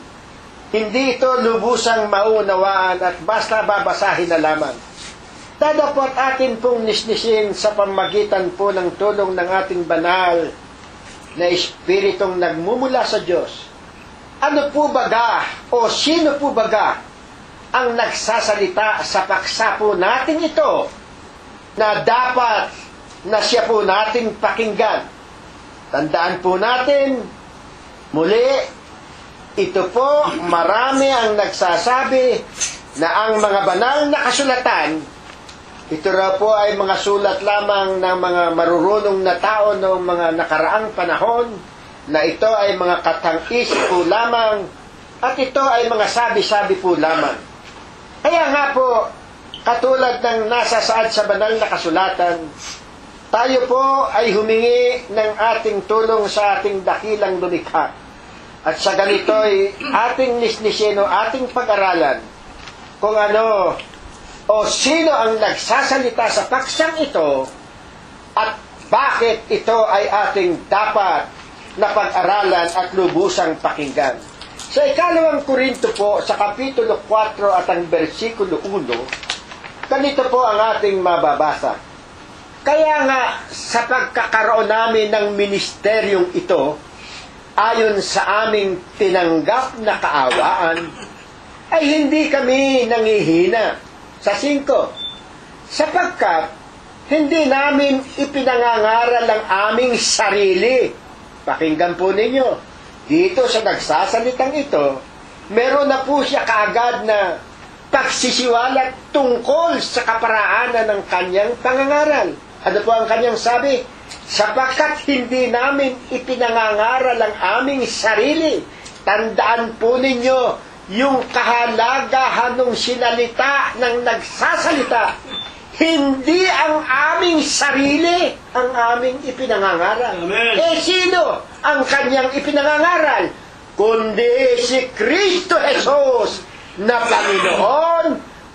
hindi ito lubusang maunawaan at basta babasahin na lamang. Dadapot atin pong nisnisin sa pamamagitan po ng tulong ng ating banal na Espiritong nagmumula sa Diyos. Ano po baga o sino po baga ang nagsasalita sa paksa po natin ito na dapat na siya po nating pakinggan? Tandaan po natin, muli, ito po marami ang nagsasabi na ang mga banal na kasulatan, ito raw po ay mga sulat lamang ng mga marurunong na tao noong mga nakaraang panahon, na ito ay mga katang-isip po lamang at ito ay mga sabi-sabi po lamang. Kaya nga po, katulad ng nasa saad sa banal na kasulatan, tayo po ay humingi ng ating tulong sa ating dakilang lumikha. At sa ganito ay ating nisnisin o ating pag-aralan kung ano o sino ang nagsasalita sa paksang ito at bakit ito ay ating dapat na pag-aralan at lubusang pakinggan. Sa ikalawang Korinto po, sa kapitulo 4 at ang bersikulo 1, ganito po ang ating mababasa. Kaya nga, sa pagkakaroon namin ng ministeryong ito, ayon sa aming tinanggap na kaawaan, ay hindi kami nangihina. Sa 5, sapagkat hindi namin ipinangangaral ang aming sarili. Pakinggan po ninyo, dito sa nagsasalitang ito, meron na po siya kaagad na pagsisiwalat tungkol sa kaparaanan ng kanyang pangangaral. Ano po ang kanyang sabi? Sapagkat hindi namin ipinangangaral ang aming sarili. Tandaan po ninyo yung kahalagahan ng sinalita ng nagsasalita. Hindi ang aming sarili ang aming ipinangangaral. Amen. Sino ang kanyang ipinangangaral? Kundi si Kristo Jesus na Panginoon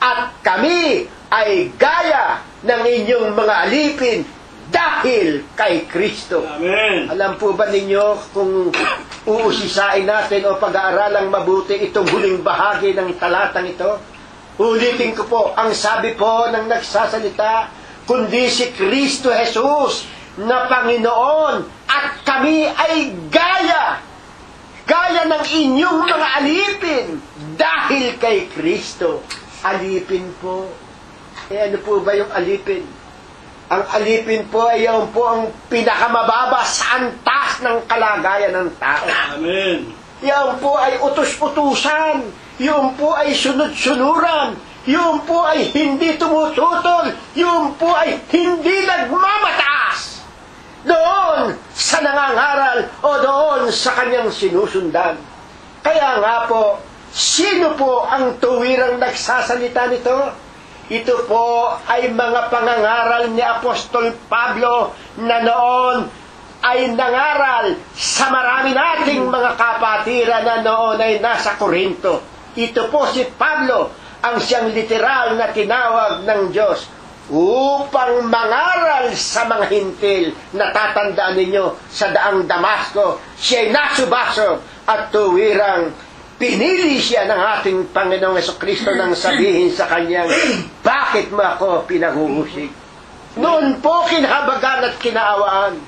at kami ay gaya ng inyong mga alipin dahil kay Kristo. Amen. Alam po ba ninyo kung uusisain natin o pag-aaralang mabuti itong huling bahagi ng talatang ito? Ulitin ko po, ang sabi po ng nagsasalita, kundi si Kristo Jesus na Panginoon at kami ay gaya ng inyong mga alipin dahil kay Kristo. Alipin po. Ano po ba yung alipin? Ang alipin po ay yung po ang pinakamababa sa antas ng kalagayan ng tao. Amen. Yan po ay utos-utusan. Yung po ay sunod-sunuran. Yung po ay hindi tumututol. Yung po ay hindi nagmamataas. Doon sa nangangaral o doon sa kanyang sinusundan. Kaya nga po, sino po ang tuwirang nagsasalita nito? Ito po ay mga pangangaral ni Apostol Pablo na noon ay nangaral sa marami nating mga kapatiran na noon ay nasa Korinto. Ito po si Pablo, ang siyang literal na tinawag ng Diyos upang mangaral sa mga hintil. Natatandaan ninyo sa daang Damasco, siya'y nasubaso at tuwirang pinili siya ng ating Panginoong Jesucristo nang sabihin sa kanyang, bakit mo ako pinahuhusig? Noon po kinahabagan at kinaawaan.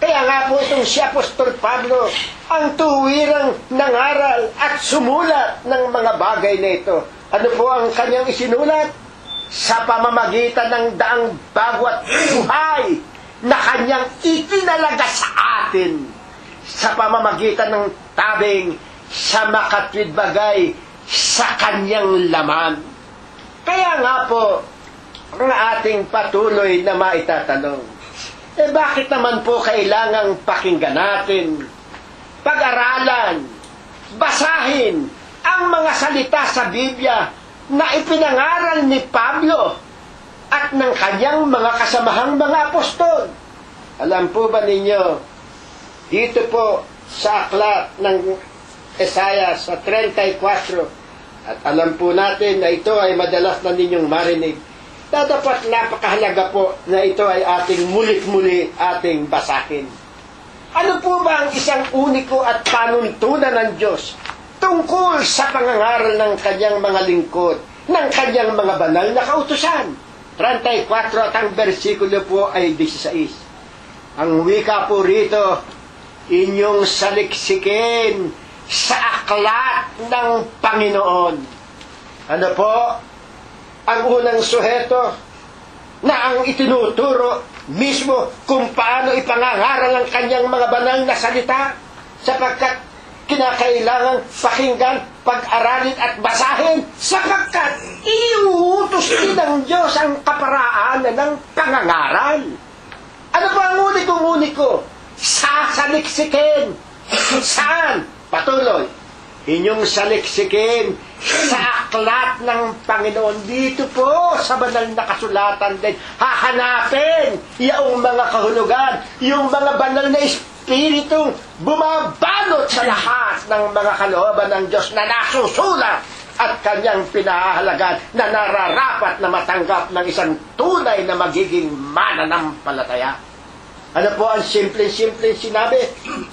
Kaya nga po itong si Apostol Pablo ang tuwirang nangaral at sumulat ng mga bagay na ito. Ano po ang kanyang isinulat? Sa pamamagitan ng daang bago at buhay na kanyang itinalaga sa atin. sa pamamagitan ng tabing sa makatwid bagay sa kanyang laman. Kaya nga po, ang ating patuloy na maitatanong, bakit naman po kailangang pakinggan natin, pag-aralan, basahin ang mga salita sa Biblia na ipinangaral ni Pablo at ng kanyang mga kasamahang mga apostol? Alam po ba ninyo, dito po sa aklat ng Isaiah sa 34, at alam po natin na ito ay madalas na ninyong marinig, na dapat napakahalaga po na ito ay ating mulit-muli ating basahin. Ano po ba ang isang uniko at panuntunan ng Diyos tungkol sa pangangaral ng kanyang mga lingkod, ng kanyang mga banal na kautusan? 34 at ang bersikulo po ay 16. Ang wika po rito, inyong saliksikin sa aklat ng Panginoon. Ano po? Ang unang suheto na ang itinuturo mismo kung paano ipangangaral ang kanyang mga banal na salita, sapagkat kinakailangan pakinggan, pag-aralin at basahin, sapagkat iuutos din ng Diyos ang kaparaan ng pangangaral. Ano ba ang uniko? Sasaliksikin. Saan? Patuloy. Inyong saliksikin sa aklat ng Panginoon. Dito po sa banal na kasulatan din hahanapin yung mga kahulugan, yung mga banal na espiritong bumabalot sa lahat ng mga kalooban ng Diyos na nasusulat at kanyang pinahahalagan na nararapat na matanggap ng isang tunay na magiging mananampalataya. Ano po ang simple-simple sinabi?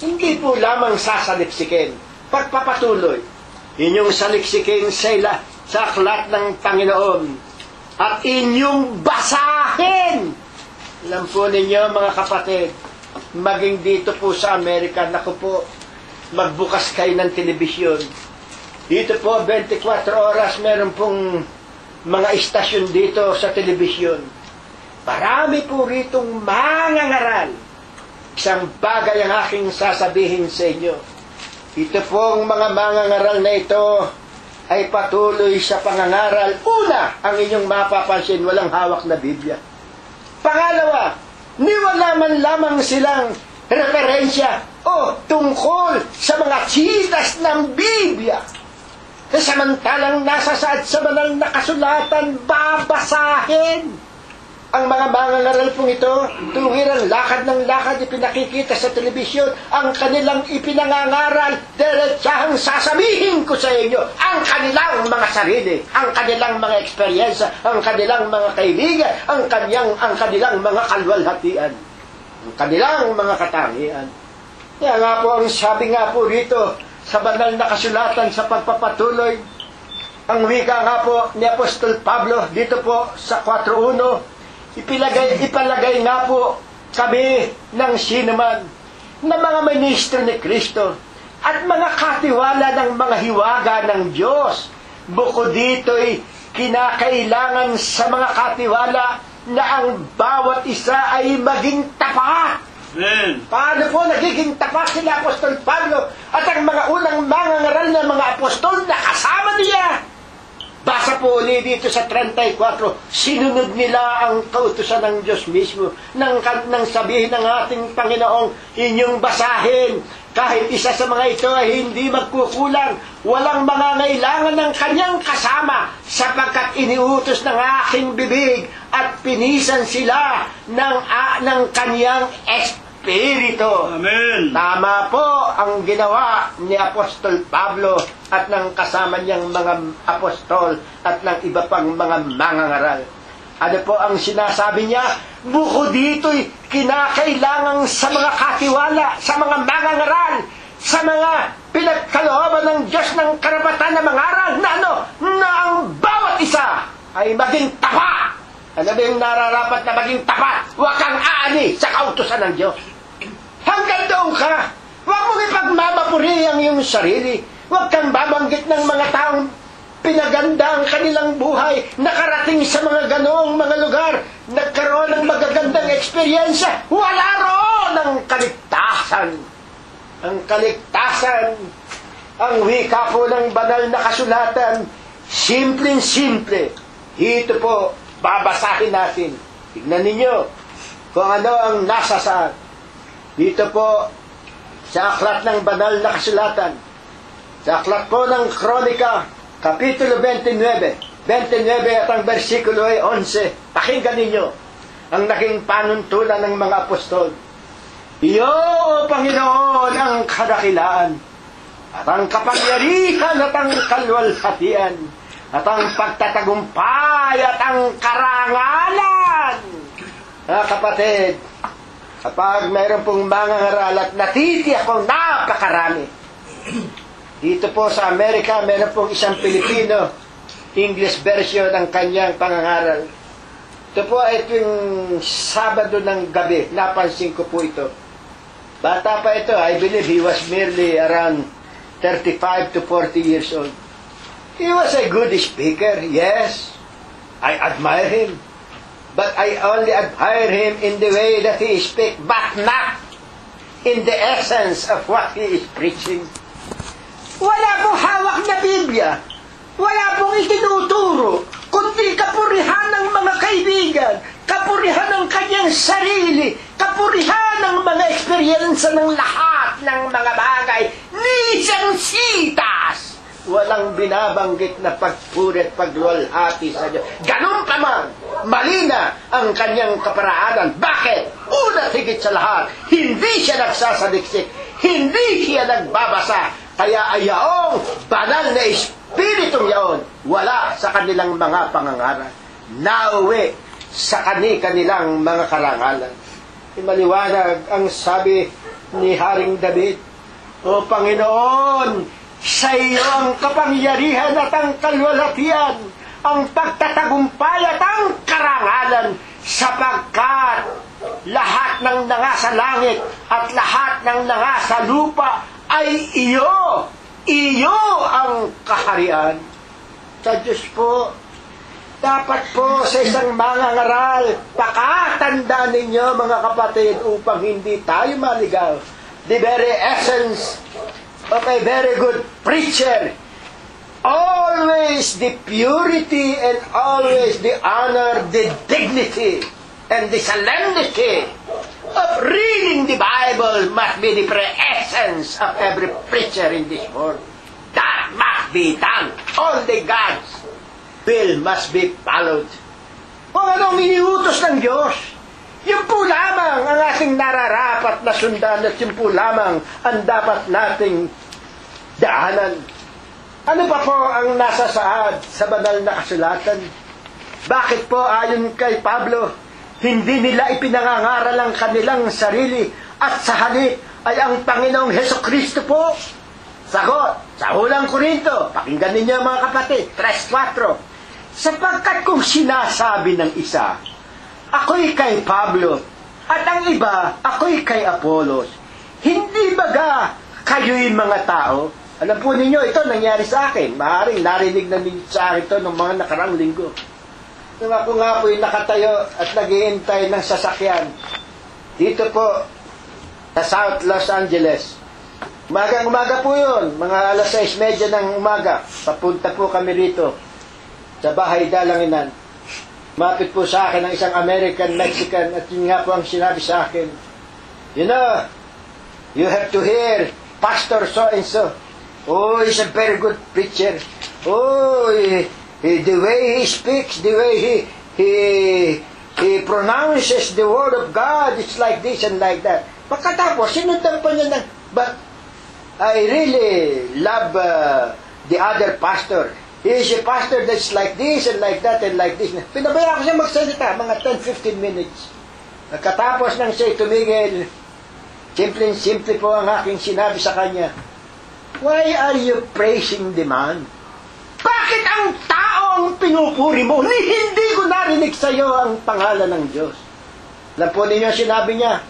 Hindi po lamang sasaliksikin. Pagpapatuloy, inyong saliksikin sa aklat ng Panginoon at inyong basahin. Alam po ninyo mga kapatid, maging dito po sa Amerika, naku po, magbukas kayo ng telebisyon. Dito po, 24 oras, meron pong mga istasyon dito sa telebisyon. Marami po ritong mangangaral. Isang bagay ang aking sasabihin sa inyo. Ito pong mga mangangaral na ito ay patuloy sa pangangaral. Una, ang inyong mapapansin, walang hawak na Biblia. Pangalawa, wala man lamang silang referensya o tungkol sa mga tsitas ng Biblia. Samantalang nasasaad sa banal na kasulatan, babasahin. Ang mga mangangaral pong ito, tuwirang lakad ng lakad ipinakikita sa telebisyon, ang kanilang ipinangangaral, diretsahang sasabihin ko sa inyo, ang kanilang mga sarili, ang kanilang mga eksperyensya, ang kanilang mga kaibigan, ang kanilang mga kalwalhatian, ang kanilang mga katangian. Kaya nga po, ang sabi nga po rito, sa banal na kasulatan sa pagpapatuloy, ang wika nga po ni Apostol Pablo, dito po sa 4:1, ipalagay nga po kami ng sinuman na mga ministro ni Kristo at mga katiwala ng mga hiwaga ng Diyos. Bukod dito'y kinakailangan sa mga katiwala na ang bawat isa ay maging tapat. Amen. Paano po nagiging tapat sila Apostol Pablo at ang mga unang mangangaral ng mga apostol na kasama niya? Basa po ulit dito sa 34, sinunod nila ang kautusan ng Diyos mismo nang sabihin ng ating Panginoong, inyong basahin. Kahit isa sa mga ito ay hindi magkukulang, walang mangangailangan ng kanyang kasama, sapagkat iniutos ng aking bibig at pinisan sila ng kanyang Espiritu. Amen. Tama po ang ginawa ni Apostol Pablo at ng kasama niyang mga apostol at ng iba pang mga mangangaral. Ano po ang sinasabi niya? Bukod dito'y kinakailangan sa mga katiwala, sa mga mangangaral, sa mga pinagkalooban ng Diyos ng karapatan na mangaral na ang bawat isa ay maging tapat. Ano ba yung nararapat na maging tapat? Huwag kang aani sa kautusan ng Diyos. Hanggang doon ka. Huwag mong ipagmamapuri ang iyong sarili. Huwag kang babanggit ng mga taong pinaganda ang kanilang buhay, nakarating sa mga ganoong mga lugar, nagkaroon ng magagandang eksperyensya, wala roon ng kaligtasan. ang kaligtasan, ang wika po ng banal na kasulatan, simpleng-simple. Ito po, babasahin natin. Tignan ninyo kung ano ang nasa saan. Dito po, sa aklat ng banal na kasulatan, sa aklat po ng Kronika, Kapitulo 29 at ang versikulo ay 11. Pakinggan ninyo ang naging panuntunan ng mga apostol. Iyo, O Panginoon, ang kadakilaan, at ang kapangyarihan at ang kalwalhatian, at ang pagtatagumpay at ang karangalan. Kapatid, kapag mayroon pong mga ngaral at natitiyak kong napakarami, dito po sa Amerika, mayroon pong isang Pilipino, English version ng kanyang pangangaral. Ito po ay tuwing Sabado ng gabi, napansin ko po ito. Bata pa ito, I believe he was merely around 35 to 40 years old. He was a good speaker, yes. I admire him. But I only admire him in the way that he speaks, but not in the essence of what he is preaching. Wala pong hawak na Biblia. Wala pong itinuturo, kundi kapurihan ng mga kaibigan, kapurihan ng kanyang sarili, kapurihan ng mga eksperyensa ng lahat ng mga bagay, lisensitas. Walang binabanggit na pagpuri at pagluwalhati sa Diyos. Ganun pa man, mali na ang kanyang kaparaanan. Bakit? Una higit sa lahat, hindi siya nagsasaliksik, hindi siya nagbabasa. Kaya ayaong banal na espiritong yaon, wala sa kanilang mga pangangaral. Nauwi sa kanilang mga karangalan. Maliwanag ang sabi ni Haring David, O Panginoon, sa iyo ang kapangyarihan at ang kalwalhatian, ang pagtatagumpay at ang karangalan, sapagkat lahat ng nangasa langit at lahat ng nangasa lupa ay iyo. Iyo ang kaharian. Sa Diyos po, dapat po sa isang mangangaral, pakatandaan ninyo mga kapatid upang hindi tayo maligaw. The very essence of a very good preacher, always the purity and always the honor, the dignity and the solemnity of reading the Bible must be the pre-essence of every preacher in this world. That must be done. Only God's will must be followed. Kung anong iniutos ng Diyos, yun po lamang ang ating nararapat na sundan at yun po lamang ang dapat nating daanan. Ano pa po ang nasa saad sa banal na kasulatan? Bakit po ayon kay Pablo, hindi nila ipinangangaral ang kanilang sarili at sa halip ay ang Panginoong Hesukristo po? Sagot, sa unang Korinto, pakinggan ninyo mga kapatid, 3:4. Sapagkat kung sinasabi ng isa, ako'y kay Pablo, at ang iba, ako'y kay Apolos, hindi baga kayo'y mga tao? Alam po ninyo, ito nangyari sa akin. Maaaring narinig na ninyo sa akin ito ng mga nakarang linggo. Nung ako nga po'y nakatayo at naghihintay ng sasakyan. Dito po, sa South Los Angeles. Umaga po yun. Mga alas 6:30 ng umaga. Papunta po kami rito sa bahay Dalanginan. Mapit po sa akin ang isang American-Mexican at yun nga po ang sinabi sa akin. You know, you have to hear Pastor so-and-so. Oh, he's a very good preacher. Oh, the way he speaks, the way he pronounces the word of God, it's like this and like that. Pagkatapos, sinundan pa niya ng, but I really love the other pastor. He is a pastor that's like this and like that and like this. Pinabayaan ko siya magsalita, mga 10-15 minutes. Pagkatapos nang siya tumigil, simple po ang aking sinabi sa kanya, why are you praising the man? Bakit ang tao ang pinupuri mo? Hindi ko narinig sa iyo ang pangalan ng Diyos. Alam po ninyo sinabi niya.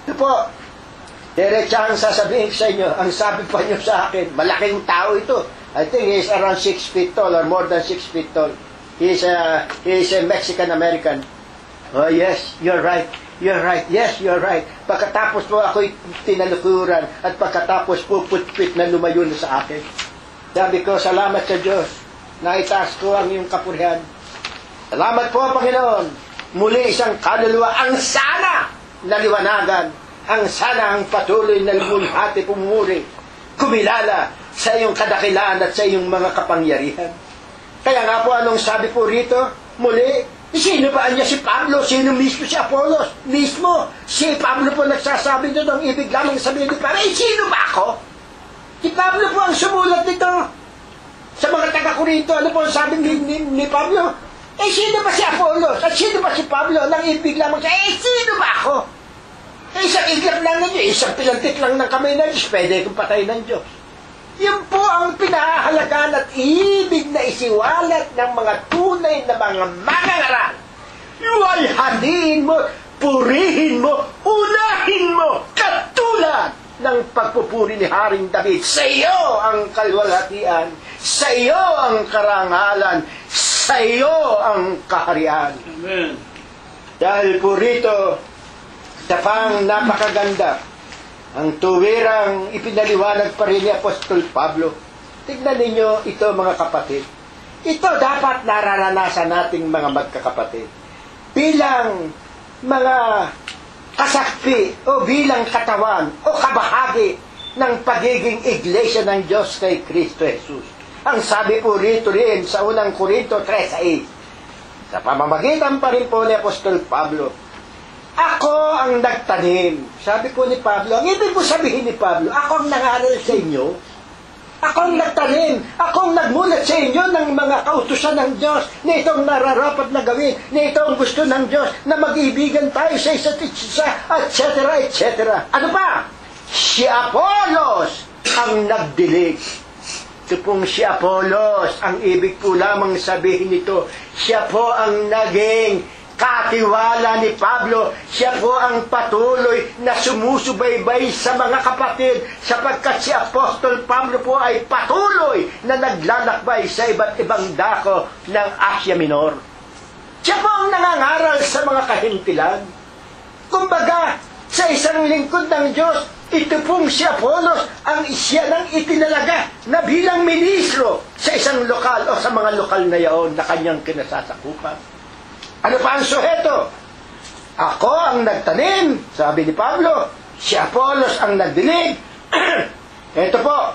Ito po, diretsahang sasabihin sa inyo, ang sabi pa niyo sa akin, malaking tao ito. I think he is around 6 feet tall or more than 6 feet tall. He is a Mexican-American. Oh yes, you're right. you're right. Yes, you're right. Pagkatapos po ako'y tinalukuran at pagkatapos po putpit na lumayo na sa akin. Sabi ko, salamat sa Diyos. Naitaas ko ang iyong kapurihan. Salamat po, Panginoon. Muli isang kaluluwa ang sana naliwanagan. Ang sana ang patuloy na lumulhati pumuri. Kumilala sa iyong kadakilaan at sa iyong mga kapangyarihan. Kaya nga po, anong sabi po rito? Muli, sino ba niya si Pablo? Sino mismo si Apolos? Mismo, si Pablo po nagsasabi doon. Ang ibig lamang sabihin ni Pablo, sino ba ako? Si Pablo po ang sumulat nito. Sa mga taga-Korinto, ano po ang sabi ni Pablo? Sino ba si Apolos? At sino ba si Pablo? Ang ibig lamang siya, sino ba ako? Isang iglap lang ng Diyos, isang pilantik lang ng kamay ng Diyos, pwede kong patay ng Diyos. Yun po ang pinahahalagaan at ibig na isiwalat ng mga tunay na mga mangangaral. Luwalhatiin mo, purihin mo, unahin mo, katulad ng pagpupuri ni Haring David. Sa iyo ang kalwalhatian, sa iyo ang karangalan, sa iyo ang kaharian. Amen. Dahil po rito, sa pang napakaganda, ang tuwirang ipinaliwanag pa rin ni Apostol Pablo. Tignan ninyo ito, mga kapatid. Ito dapat nararanasan nating mga magkakapatid. Bilang mga kasakpi o bilang katawan o kabahagi ng pagiging iglesia ng Diyos kay Kristo Jesus. Ang sabi po rito rin sa unang Korinto 3:8, sa pamamagitan pa rin po ni Apostol Pablo, ako ang nagtanim. Sabi po ni Pablo, ang ibig po sabihin ni Pablo, ako ang nangaral sa inyo. Ako ang nagtanim. Ako ang nagmulat sa inyo ng mga kautusan ng Diyos na itong nararapat na gawin, na itong gusto ng Diyos, na mag-ibigan tayo sa isa't isa, etc., etc. Ano pa? Si Apolos ang nagdilig. Ito pong si Apolos, ang ibig po lamang sabihin nito, siya po ang naging katiwala ni Pablo. Siya po ang patuloy na sumusubaybay sa mga kapatid, sapagkat si Apostol Pablo po ay patuloy na naglalakbay sa iba't ibang dako ng Asia Minor. Siya po ang nangangaral sa mga kahintilan. Kumbaga, sa isang lingkod ng Diyos, ito pong si Apolos ang siya nang itinalaga na bilang ministro sa isang lokal o sa mga lokal na yaon na kanyang kinasasakupan. Ano pa ang suheto? Ako ang nagtanim, sabi ni Pablo. Si Apolos ang nagdilig. Ito po.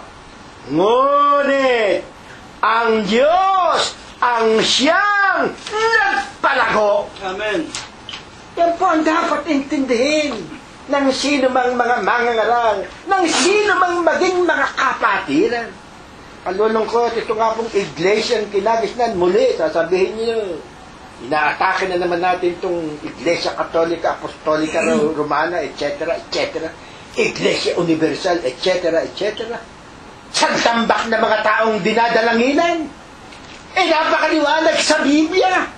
Ngunit, ang Diyos ang siyang nagpalago. Amen. Yan po ang dapat intindihin ng sino mang mga mangangaral, ng sino mang maging mga kapatiran. Kalulungkot, ito nga pong iglesia ang kinagisnan. Muli, sasabihin niyo, inaatake na naman natin itong Iglesia Katolika, Apostolika, Romana, etc., etc., Iglesia Universal, etc., etc. Sagtambak na mga taong dinadalanginan. Napakaliwanag sa Biblia.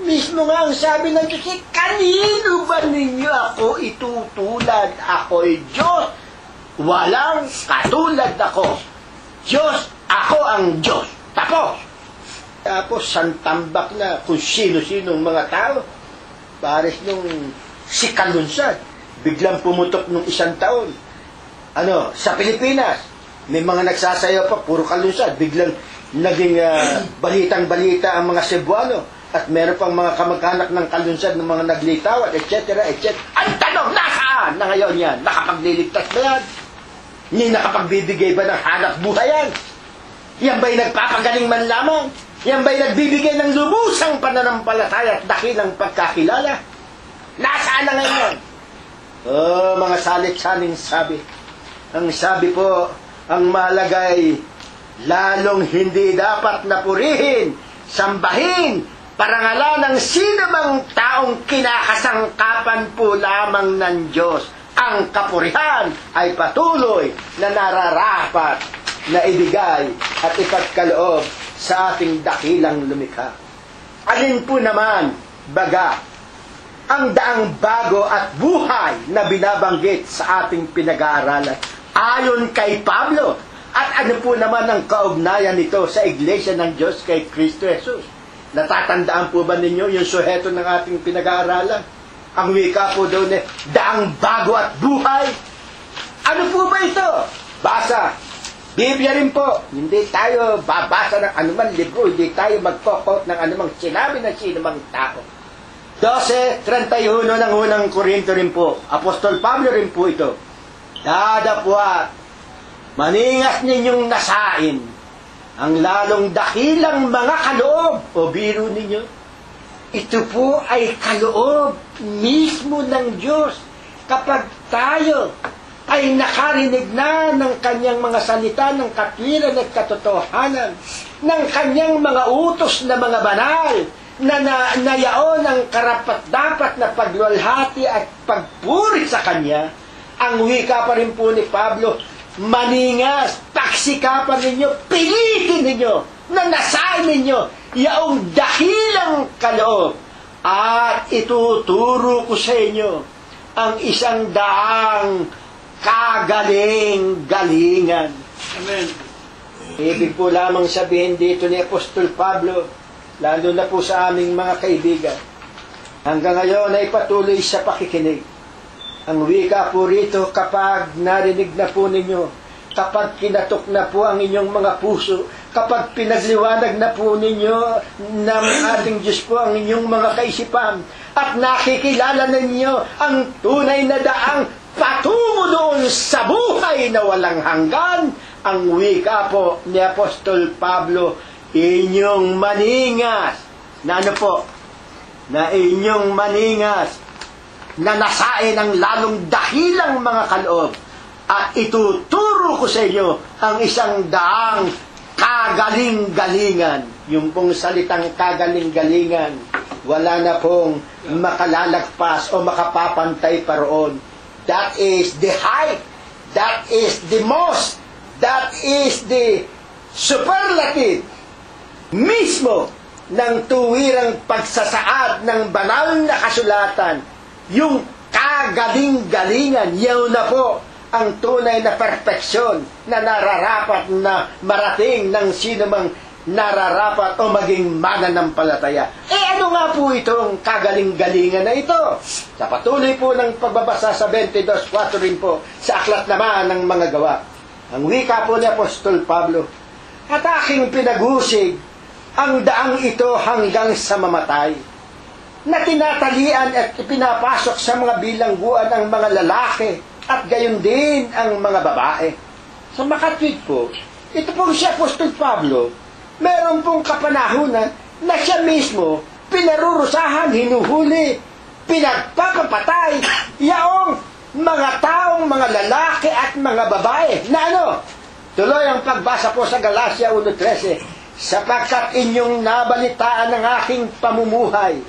Mismo nga ang sabi ng Diyos, kanino ba ninyo ako itutulad? Ako'y Diyos. Walang katulad ako. Diyos, ako ang Diyos. Tapos. Tapos, santambak na kung sino-sinong mga tao. Pares nung si Kalunsad, biglang pumutok nung 1 taon. Sa Pilipinas, may mga nagsasayaw pa, puro Kalunsad. Biglang naging balitang-balita ang mga Cebuano. At meron pang mga kamag-anak ng Kalunsad ng mga naglitawat, etc., etc. Ang tanong, nasaan na ngayon yan? Nakapagliligtas ba yan? Hindi nakapagbibigay ba ng hanap buhayan? Yan ba'y nagpapagaling man lamang? Yan ba'y nagbibigay ng lubusang pananampalataya at dakilang pagkakilala? Nasaan na ngayon? Mga salit-saling sabi. Ang sabi po, ang malagay, lalong hindi dapat napurihin, sambahin, parangalan ng sino mang taong kinakasangkapan po lamang ng Diyos. Ang kapurihan ay patuloy na nararapat na ibigay at ipagkaloob sa ating dakilang lumikha. Alin po naman, baga, ang daang bago at buhay na binabanggit sa ating pinag-aaralan ayon kay Pablo? At ano po naman ang kaugnayan nito sa Iglesia ng Diyos kay Kristo Jesus? Natatandaan po ba ninyo yung suheto ng ating pinag-aaralan? Ang wika po doon daang bago at buhay. Ano po ba ito? Basa. Biblia rin po. Hindi tayo babasa ng anumang libro. Hindi tayo magkokot ng anumang sinabi ng sinumang tao. 12:31 ng unang Korinto rin po. Apostol Pablo rin po ito. Dadapwat, maningas ninyong nasain ang lalong dakilang mga kaloob. O biro ninyo, ito po ay kaloob mismo ng Diyos kapag tayo ay nakarinig na ng kanyang mga salita ng katwiran at katotohanan, ng kanyang mga utos na mga banal, na nayaon ang karapat-dapat na pagluwalhati at pagpuri sa kanya. Ang wika pa rin po ni Pablo, maningas, pagsikapan ninyo, pilitin ninyo, nanasain ninyo, yaong dakilang kaloob. At ituturo ko sa inyo ang isang daang kagaling-galingan. Amen. Ibig po lamang sabihin dito ni Apostol Pablo, lalo na po sa aming mga kaibigan, hanggang ngayon ay patuloy sa pakikinig. Ang wika po rito, kapag narinig na po ninyo, kapag kinatok na po ang inyong mga puso, kapag pinagliwanag na po ninyo ng ating Diyos po ang inyong mga kaisipan, at nakikilala ninyo ang tunay na daang patungo doon sa buhay na walang hanggan, ang wika po ni Apostol Pablo, inyong maningas, na ano po, na inyong maningas, na nasain ang lalong dahilang mga kaloob, at ituturo ko sa inyo ang isang daang kagaling-galingan. Yung pong salitang kagaling-galingan, wala na pong makalalagpas o makapapantay pa roon. That is the height. That is the most. That is the superlative mismo ng tuwirang pagsasaad ng banal na kasulatan. Yung kagaling-galingan, yaw na po ang tunay na perfeksyon na nararapat na marating ng sino mang nararapat o maging mananampalataya. Ano nga po itong kagaling-galingan na ito? Sa patuloy po ng pagbabasa sa 22:4 rin po, sa aklat naman ng mga gawa. Ang wika po ni Apostol Pablo, at aking pinag-usig ang daang ito hanggang sa mamatay, na tinatalian at ipinapasok sa mga bilangguan ang mga lalaki at gayon din ang mga babae. Sa makatwid po, ito pong si Apostol Pablo, meron pong kapanahunan na siya mismo pinarurusahan, hinuhuli, pinagpapapatay yaong mga taong mga lalaki at mga babae na ano? Tuloy ang pagbasa po sa Galatia 1:13, sapagkat inyong nabalitaan ng aking pamumuhay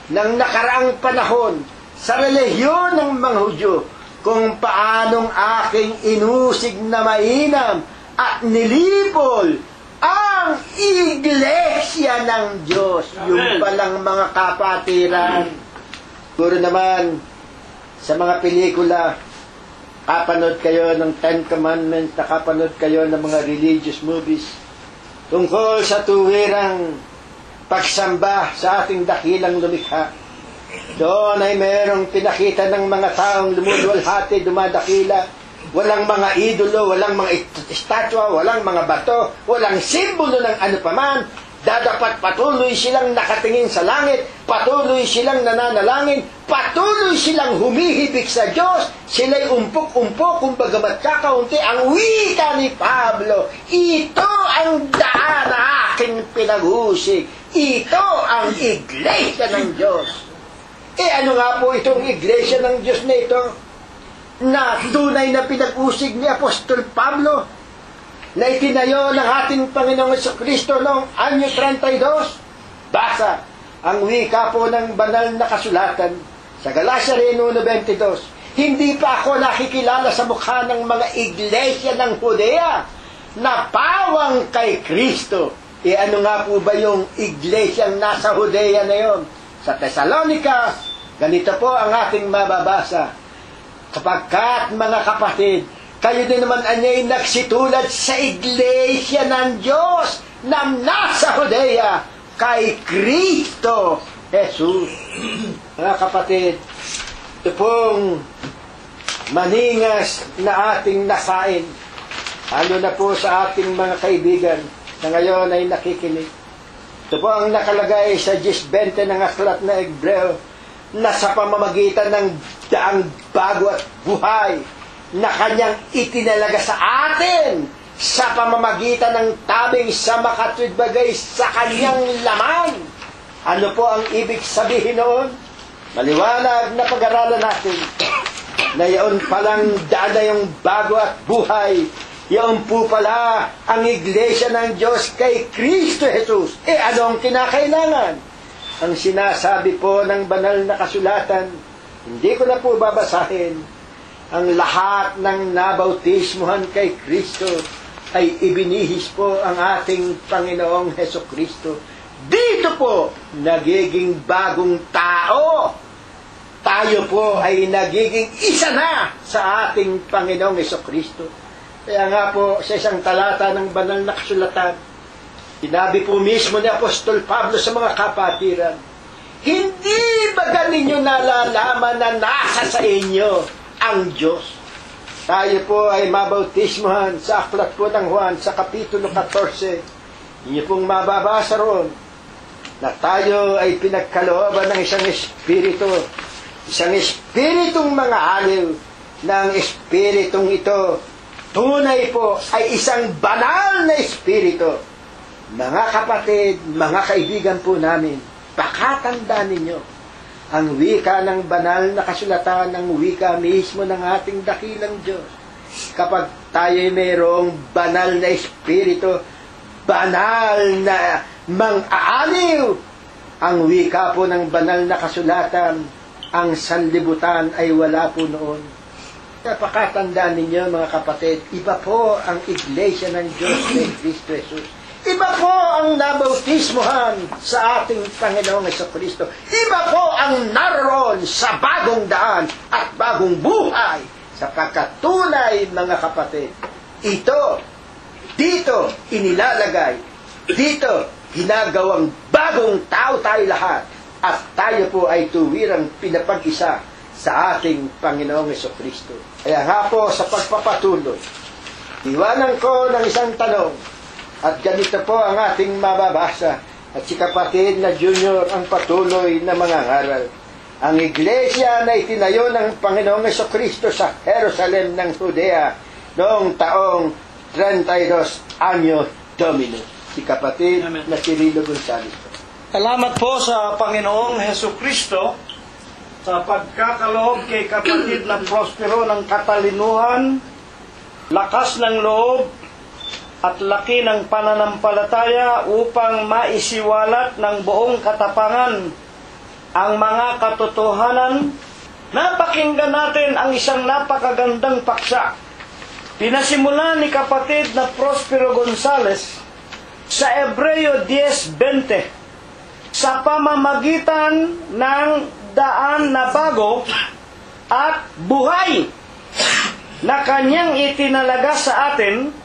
ng nakaraang panahon sa relihiyon ng mga Hudyo, kung paanong aking inusig na mainam at nilipol ang iglesia ng Diyos. Yung palang mga kapatiran. Siguro naman, sa mga pelikula, kapanood kayo ng Ten Commandments, nakapanood kayo ng mga religious movies tungkol sa tuwirang pagsamba sa ating dakilang lumikha. Doon ay mayroong pinakita ng mga taong lumuluwalhati, dumadakila. Walang mga idolo, walang mga estatwa, walang mga bato, walang simbolo ng ano paman. Dadapat patuloy silang nakatingin sa langit, patuloy silang nananalangin, patuloy silang humihibik sa Diyos. Sila'y umpok-umpok, kung bagamat kakaunti. Ang wika ni Pablo, ito ang daan na aking pinag-usig. Ito ang iglesia ng Diyos. Ano nga po itong iglesia ng Diyos na ito, na tunay na pinag-usig ni Apostol Pablo, na itinayo ng ating Panginoong Jesucristo noong anyo 32? Basa ang wika po ng banal na kasulatan sa Galatia 1:22. Hindi pa ako nakikilala sa mukha ng mga iglesia ng Judea na pawang kay Kristo. Ano nga po ba yung iglesyang nasa Judea na yon? Sa Thessalonica, ganito po ang ating mababasa. Kapagkat mga kapatid, kayo din naman anyay nagsitulad sa iglesia ng Diyos na nasa Judea kay Kristo Jesus. Mga kapatid, ito pong maningas na ating nasain, lalo na po sa ating mga kaibigan na ngayon ay nakikinig. Ito po ang nakalagay sa 10:20 ng aklat na Hebreo, na sa pamamagitan ng daang bago at buhay na kanyang itinalaga sa atin, sa pamamagitan ng tabing sa makatwid bagay sa kanyang laman. Ano po ang ibig sabihin noon? Maliwanag na pag-aralan natin na yaon palang daan na yung bago at buhay. Yaon po pala ang iglesia ng Diyos kay Kristo Jesus. Ano ang kinakailangan? Ang sinasabi po ng banal na kasulatan, hindi ko na po babasahin, ang lahat ng nabautismuhan kay Kristo ay ibinihis po ang ating Panginoong Heso Kristo. Dito po, nagiging bagong tao. Tayo po ay nagiging isa na sa ating Panginoong Heso Kristo. Kaya nga po, sa isang talata ng banal na kasulatan, sinabi po mismo ni Apostol Pablo sa mga kapatiran, hindi ba ninyo nalalaman na nasa sa inyo ang Diyos? Tayo po ay mabautismuhan sa aklat po ng Juan sa kapitulo 14. Inyo pong mababasa roon na tayo ay pinagkalooban ng isang espiritu, isang espiritong mga aliw, na ang espiritong ito tunay po ay isang banal na espiritu. Mga kapatid, mga kaibigan po namin, pakatandaan ninyo, ang wika ng banal na kasulatan, ng wika mismo ng ating dakilang Diyos. Kapag tayo mayroong banal na espiritu, banal na mang-aaliw, ang wika po ng banal na kasulatan, ang sanlibutan ay wala po noon. Kaya pakatandaan ninyo mga kapatid, iba po ang iglesia ng Diyos kay Kristo Jesus. Iba po ang nabautismuhan sa ating Panginoong Jesucristo. Iba po ang naroon sa bagong daan at bagong buhay. Sapagkat tunay, mga kapatid, ito, dito inilalagay, dito ginagawang bagong tao tayo lahat. At tayo po ay tuwirang pinapag-isa sa ating Panginoong Jesucristo. Kaya nga po sa pagpapatuloy, iwanan ko ng isang tanong. At ganito po ang ating mababasa. At si kapatid na Junior ang patuloy na mangangaral. Ang iglesia na itinayo ng Panginoong Jesucristo sa Jerusalem ng Judea noong taong 32 Anyo Domino. Si kapatid na Cirilo Gonzales. Salamat po sa Panginoong Jesucristo sa pagkakaloob kay kapatid na Prospero ng katalinuhan, lakas ng loob, at laki ng pananampalataya upang maisiwalat ng buong katapangan ang mga katotohanan. Napakinggan natin ang isang napakagandang paksa. Pinasimulan ni kapatid na Prospero Gonzales sa Hebreo 10:20 sa pamamagitan ng daan na bago at buhay na kanyang itinalaga sa atin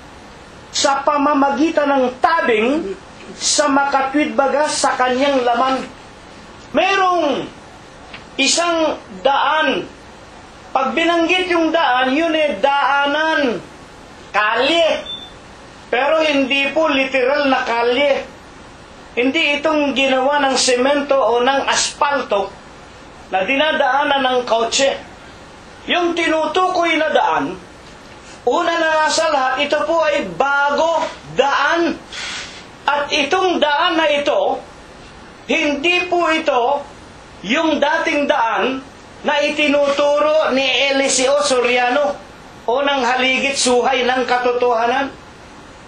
sa pamamagitan ng tabing sa makatwid baga sa kanyang laman. Mayroong isang daan. Pag binanggit yung daan, yun ay daanan, kalye. Pero hindi po literal na kalye. Hindi itong ginawa ng semento o ng aspalto na dinadaanan ng kotse. Yung tinutukoy na daan, una na sa lahat, ito po ay bago daan. At itong daan na ito, hindi po ito yung dating daan na itinuturo ni Eliseo Soriano o ng haligit suhay ng katotohanan.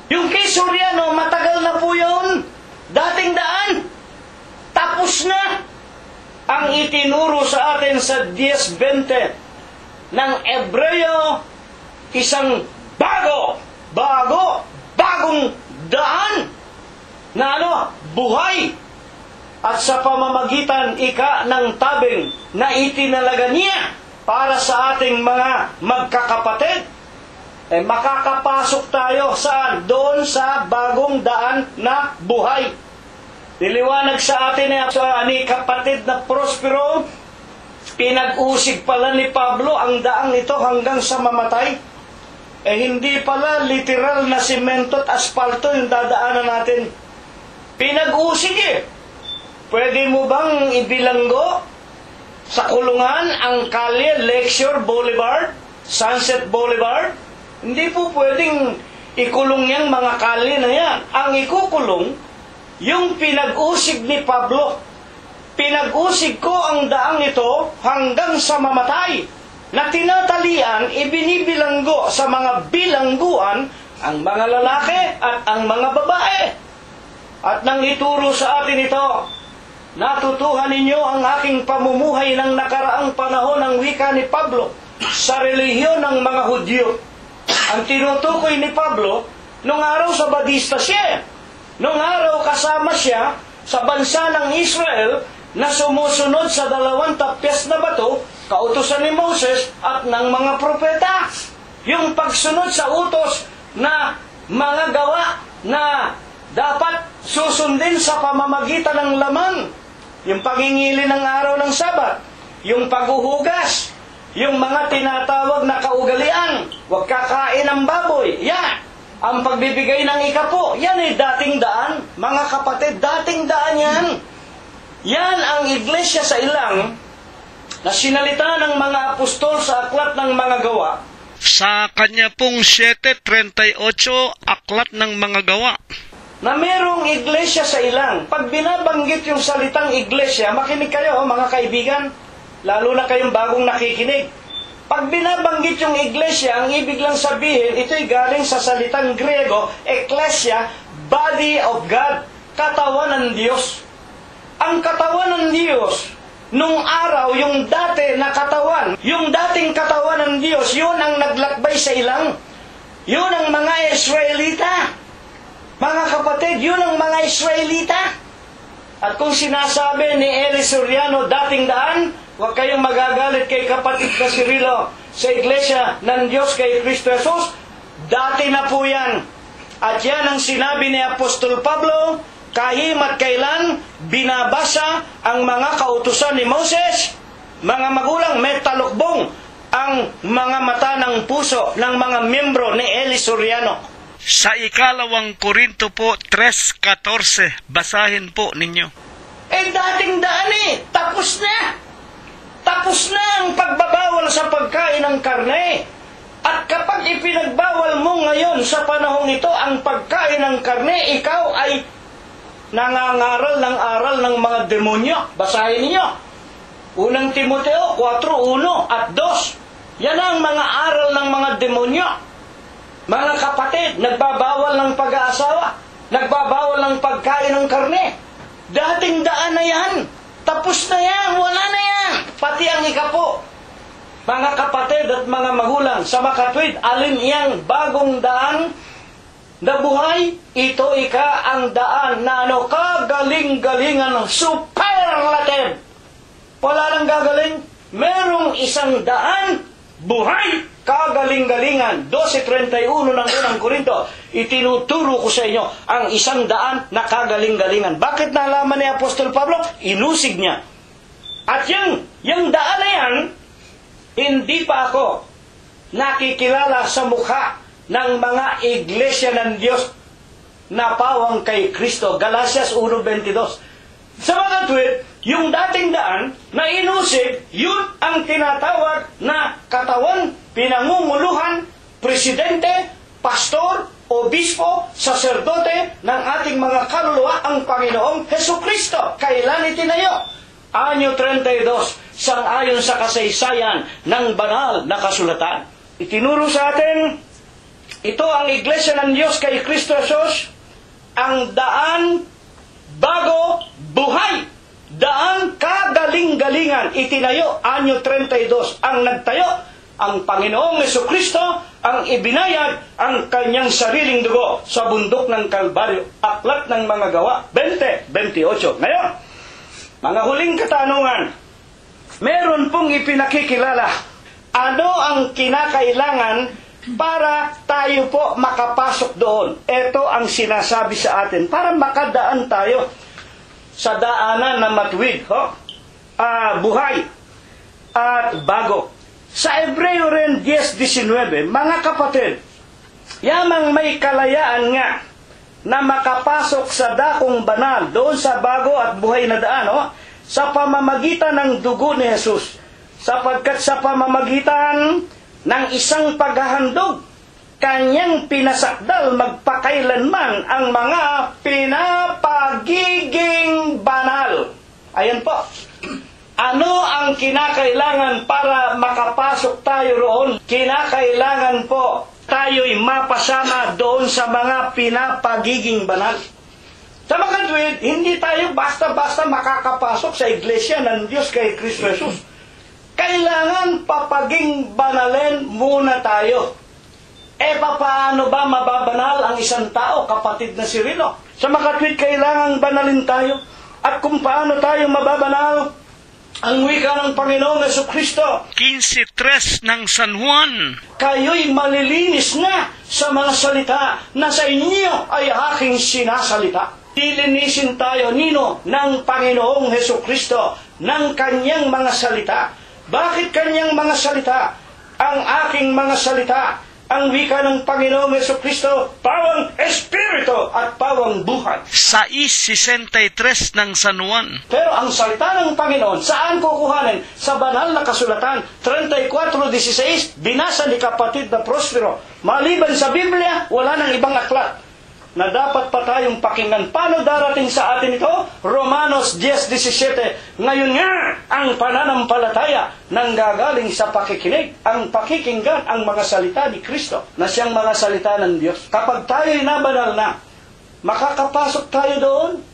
Yung kay Soriano, matagal na po yun. Dating daan. Tapos na. Ang itinuro sa atin sa 10:20 ng Hebreo, isang bagong daan na buhay. At sa pamamagitan ng tabing na itinalaga niya para sa ating mga magkakapatid, makakapasok tayo doon sa bagong daan na buhay. Niliwanag sa atin ni kapatid na Prospero Pinag-usig pala ni Pablo ang daang ito hanggang sa mamatay. Hindi pala literal na simento at asfalto yung dadaanan natin. Pinag-usig Pwede mo bang ibilanggo sa kulungan ang kalye Lecture Boulevard, Sunset Boulevard? Hindi po pwedeng ikulong yung mga kalye na yan. Ang ikukulong, yung pinag-usig ni Pablo. Pinag-usig ko ang daang ito hanggang sa mamatay, na tinatalian, ibinibilanggo sa mga bilangguan ang mga lalaki at ang mga babae. At nang ituro sa atin ito, natutuhan ninyo ang aking pamumuhay ng nakaraang panahon ng wika ni Pablo sa relihiyon ng mga Hudyo. Ang tinutukoy ni Pablo, nung araw sa Badista siya. Nung araw kasama siya sa bansa ng Israel na sumusunod sa 2 tapyas na bato, kautusan ni Moses at ng mga propeta. Yung pagsunod sa utos na mga gawa na dapat susundin sa pamamagitan ng laman. Yung pangingili ng araw ng Sabat, yung paghuhugas, yung mga tinatawag na kaugalian, huwag kakain ng baboy, yan. Ang pagbibigay ng ikapo, yan ay dating daan. Mga kapatid, dating daan yan. Yan ang iglesia sa ilang na sinalita ng mga apostol sa aklat ng mga gawa. Sa kanya pong 7:38, aklat ng mga gawa. Na merong iglesia sa ilang. Pag binabanggit yung salitang iglesia, makinig kayo mga kaibigan, lalo na kayong bagong nakikinig. Pag binabanggit yung iglesia, ang ibig lang sabihin, ito'y galing sa salitang Grego, ekklesia, body of God, katawan ng Diyos. Ang katawan ng Diyos, nung araw, yung dati na katawan, yung dating katawan ng Diyos, yun ang naglakbay sa ilang. Yun ang mga Israelita. Mga kapatid, yun ang mga Israelita. At kung sinasabi ni Eli Soriano, dating daan, huwag kayong magagalit kay kapatid na si Rilo sa iglesia ng Diyos kay Kristo Jesus, dati na po yan. At yan ang sinabi ni Apostol Pablo, kahit kailan binabasa ang mga kautusan ni Moses, mga magulang, may talukbong ang mga mata ng puso ng mga miyembro ni Eli Soriano. Sa 2 Korinto po 3:14, basahin po ninyo. Dating daan tapos na. Tapos na ang pagbabawal sa pagkain ng karne. At kapag ipinagbawal mo ngayon sa panahong ito ang pagkain ng karne, ikaw ay nangangaral ng aral ng mga demonyo. Basahin niyo. 1 Timoteo 4:1 at 2. Yan ang mga aral ng mga demonyo. Mga kapatid, nagbabawal ng pag-aasawa, nagbabawal ng pagkain ng karne. Dating daan na yan. Tapos na yan, wala na yan. Pati ang ikapo. Mga kapatid at mga magulang, sa makatwid, alin iyang bagong daan na buhay? Ito ang daan na kagaling-galingan, superlative. Wala nang gagaling. Merong isang daan, buhay, kagaling-galingan. 12:31 ng 1 Korinto. Itinuturo ko sa inyo ang isang daan na kagaling-galingan. Bakit nalaman ni Apostol Pablo? Inusig niya. At yung daan na yan, hindi pa ako nakikilala sa mukha ng mga iglesia ng Diyos na pawang kay Kristo. Galatias 1:22. Sa mga tweet, yung dating daan na inusig, yun ang tinatawag na katawan, pinangunguluhan, presidente, pastor, obispo, saserdote ng ating mga kaluluwa, ang Panginoong Hesukristo. Kailan itinayo? Anyo 32, sang-ayon sa kasaysayan ng banal na kasulatan. Itinuro sa atin, ito ang iglesia ng Diyos kay Kristo Jesus, ang daan bago buhay. Daan kagaling-galingan. Itinayo, anyo 32. Ang nagtayo, ang Panginoong Hesukristo, ang ibinayad ang kanyang sariling dugo sa bundok ng Kalbaryo. Aklat ng mga gawa, 20:28. Ngayon, mga huling katanungan, meron pong ipinakikilala. Ano ang kinakailangan para tayo po makapasok doon? Ito ang sinasabi sa atin para makadaan tayo sa daanan na matuwid, buhay. at bago. Sa Hebreo rin 10:19, mga kapatid, yamang may kalayaan nga na makapasok sa dakong banal, doon sa bago at buhay na daan, sa pamamagitan ng dugo ni Jesus. Sapagkat sa pamamagitan ng isang paghahandog, kanyang pinasakdal magpakailanman ang mga pinapagiging banal. Ayan po. Ano ang kinakailangan para makapasok tayo roon? Kinakailangan po tayo'y mapasama doon sa mga pinapagiging banal. Sa mga kapatid, hindi tayo basta-basta makakapasok sa iglesia ng Diyos kay Kristo Jesus. Kailangan papaging banalin muna tayo. Paano ba mababanal ang isang tao, kapatid na si Rino? Sa mga kapatid, kailangan banalin tayo. At kung paano tayo mababanal, ang wika ng Panginoong Jesucristo, 15:3 ng San Juan, kayo'y malilinis na sa mga salita na sa inyo ay aking sinasalita. Dilinisin tayo, Nino, ng Panginoong Jesucristo, ng kanyang mga salita. Bakit kanyang mga salita? Ang aking mga salita, ang wika ng Panginoong Jesucristo, pawang Espiritu at pawang buhay. 6:63 ng San Juan. Pero ang salita ng Panginoon, saan kukuhanin? Sa banal na kasulatan, 34:16, binasa ni kapatid na Prospero. Maliban sa Biblia, wala nang ibang aklat na dapat pa tayong pakinggan. Paano darating sa atin ito? Romanos 10:17. Ngayon nga, ang pananampalataya nang gagaling sa pakikinig, ang pakikinggan ang mga salita ni Kristo, na siyang mga salita ng Diyos. Kapag tayo'y nabanal na, makakapasok tayo doon.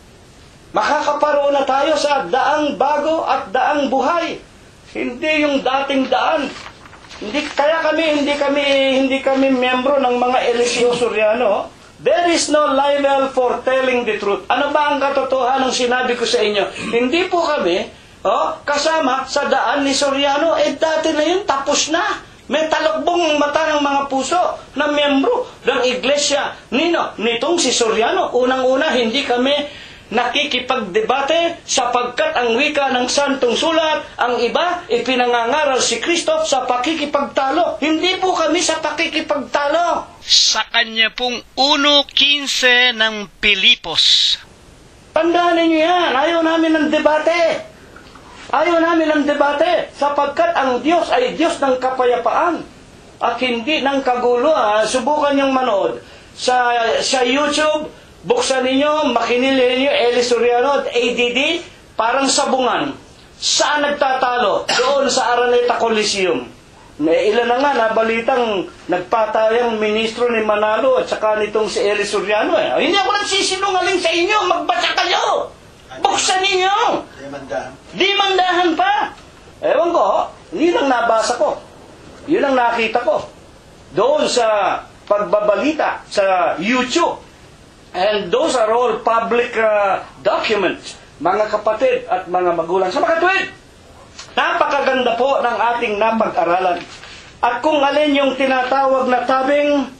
Makakaparoon na tayo sa daang bago at daang buhay. Hindi yung dating daan. Hindi kami miyembro ng mga Eliseo Soriano. There is no libel for telling the truth. Ano ba ang katotohanan ng sinabi ko sa inyo? Hindi po kami kasama sa daan ni Soriano. Dati na yun, tapos na. May talakbong mata ng mga puso na miyembro ng iglesia. Nitong si Soriano, unang-una hindi kami nakikipagdebate sapagkat ang wika ng Santong Sulat, ang iba ipinangangaral si Kristo sa pakikipagtalo. Hindi po kami sa pakikipagtalo. Sa kanya pong 1:15 ng Pilipos. Tandaan ninyo yan. Ayaw namin ng debate. Ayaw namin ng debate sapagkat ang Diyos ay Diyos ng kapayapaan at hindi ng kagulo. Subukan niyong manood sa YouTube. Buksan ninyo, makinili ninyo, Eli Soriano at ADD, parang sabungan. Saan nagtatalo? Doon sa Araneta Coliseum. Ilan na nga, nabalitang nagpatayang ministro ni Manalo at saka nitong si Eli Soriano. Hindi ako nagsisinungaling sa inyo, magbasa kayo! Buksan ninyo! Di mandahan pa! Ewan ko, yun ang nabasa ko. Yun ang nakita ko. Doon sa pagbabalita sa YouTube. And those are all public documents, mga kapatid at mga magulang. Sa mga kapatid, napakaganda po ng ating napag-aralan. At kung alin yung tinatawag na tabing,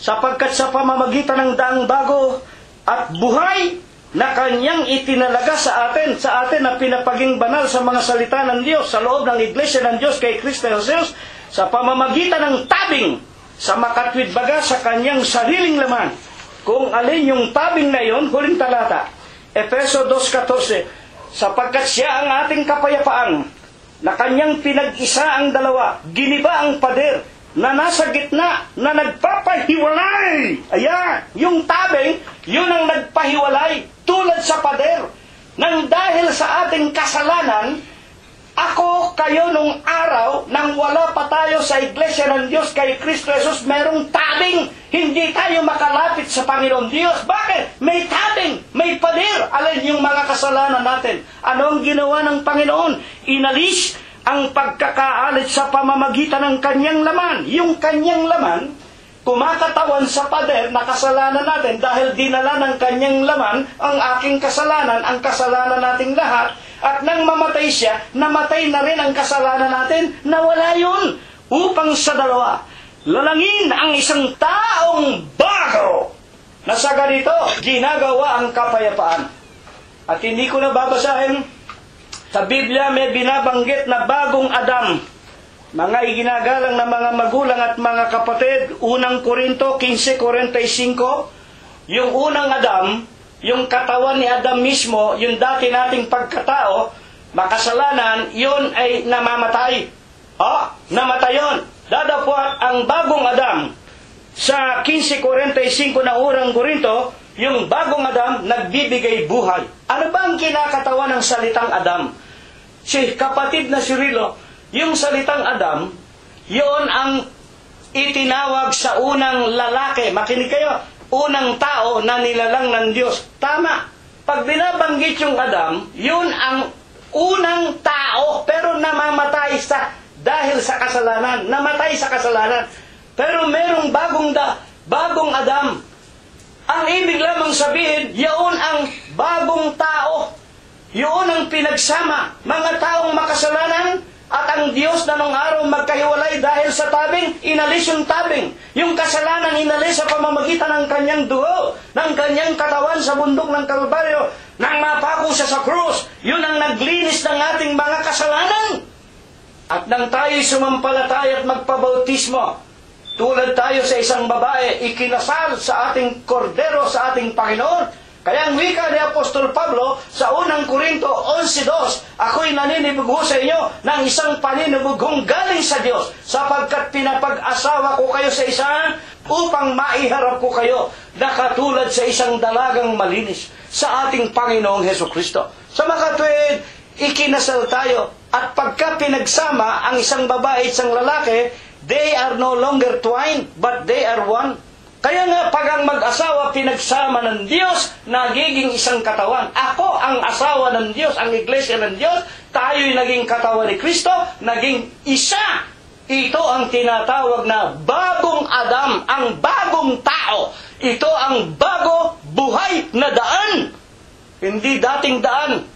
sapagkat sa pamamagitan ng daang bago at buhay na kanyang itinalaga sa atin na pinapaging banal sa mga salita ng Diyos sa loob ng Iglesia ng Diyos kay Kristo Jesus, sa pamamagitan ng tabing sa makatwid baga sa kanyang sariling laman. Kung alin yung tabing na yon, huling talata, Efeso 2:14, sapagkat siya ang ating kapayapaan, na kanyang pinag-isa ang dalawa, giniba ang pader, na nasa gitna, na nagpapahiwalay. Ayan, yung tabing, yun ang nagpahiwalay, tulad sa pader. Nang dahil sa ating kasalanan, ako, kayo nung araw, nang wala pa tayo sa Iglesia ng Diyos kay Kristo Jesus, merong tabing. Hindi tayo makalapit sa Panginoon Diyos. Bakit? May tabing, may pader. Alin yung mga kasalanan natin? Ano ang ginawa ng Panginoon? Inalis ang pagkakaalit sa pamamagitan ng kanyang laman. Yung kanyang laman, kumakatawan sa pader na kasalanan natin dahil dinala ng kanyang laman ang aking kasalanan, ang kasalanan nating lahat. At nang mamatay siya, namatay na rin ang kasalanan natin, nawala yun. Upang sa dalawa, lalangin ang isang taong bago na sa ganito ginagawa ang kapayapaan. At hindi ko na babasahin Sa Biblia may binabanggit na bagong Adam. Mga iginagalang na mga magulang at mga kapatid, unang Korinto 15:45, yung unang Adam, yung katawan ni Adam mismo, yung dati nating pagkatao, makasalanan, yun ay namamatay. Namatay yun. Dadapwat ang bagong Adam. Sa 15:45 na unang Korinto, yung bagong Adam nagbibigay buhay. Ano ba ang kinakatawan ng salitang Adam? Si kapatid na Cirilo, yung salitang Adam, yun ang itinawag sa unang lalaki. Makinig kayo, unang tao na nilalang ng Diyos. Tama. Pag binabanggit yung Adam, yun ang unang tao, pero namamatay dahil sa kasalanan. Namatay sa kasalanan. Pero merong bagong Adam. Ang ibig lamang sabihin, yun ang bagong tao. Yun ang pinagsama. Mga taong makasalanan at ang Diyos na nung araw magkahiwalay dahil sa tabing, inalis yung tabing. Yung kasalanan inalis sa pamamagitan ng kanyang dugo, ng kanyang katawan sa bundok ng Kalbaryo, nang mapako siya sa krus. Yun ang naglinis ng ating mga kasalanan. At nang tayo sumampalataya at magpabautismo, tulad tayo sa isang babae, ikinasal sa ating kordero, sa ating Panginoon. Kaya ang wika ni Apostol Pablo sa unang Korinto 11:2, ako'y naninibig sa inyo ng isang paninibugong galing sa Diyos, sapagkat pinapag-asawa ko kayo sa isa upang maiharap ko kayo na katulad sa isang dalagang malinis sa ating Panginoong Hesukristo. Sa makatwid, ikinasal tayo, at pagka pinagsama ang isang babae at isang lalaki, they are no longer twined, but they are one. Kaya nga, pag ang mag-asawa pinagsama ng Diyos, nagiging isang katawan. Ako ang asawa ng Diyos, ang iglesia ng Diyos, tayo'y naging katawan ni Kristo, naging isa. Ito ang tinatawag na bagong Adam, ang bagong tao. Ito ang bago buhay na daan. Hindi dating daan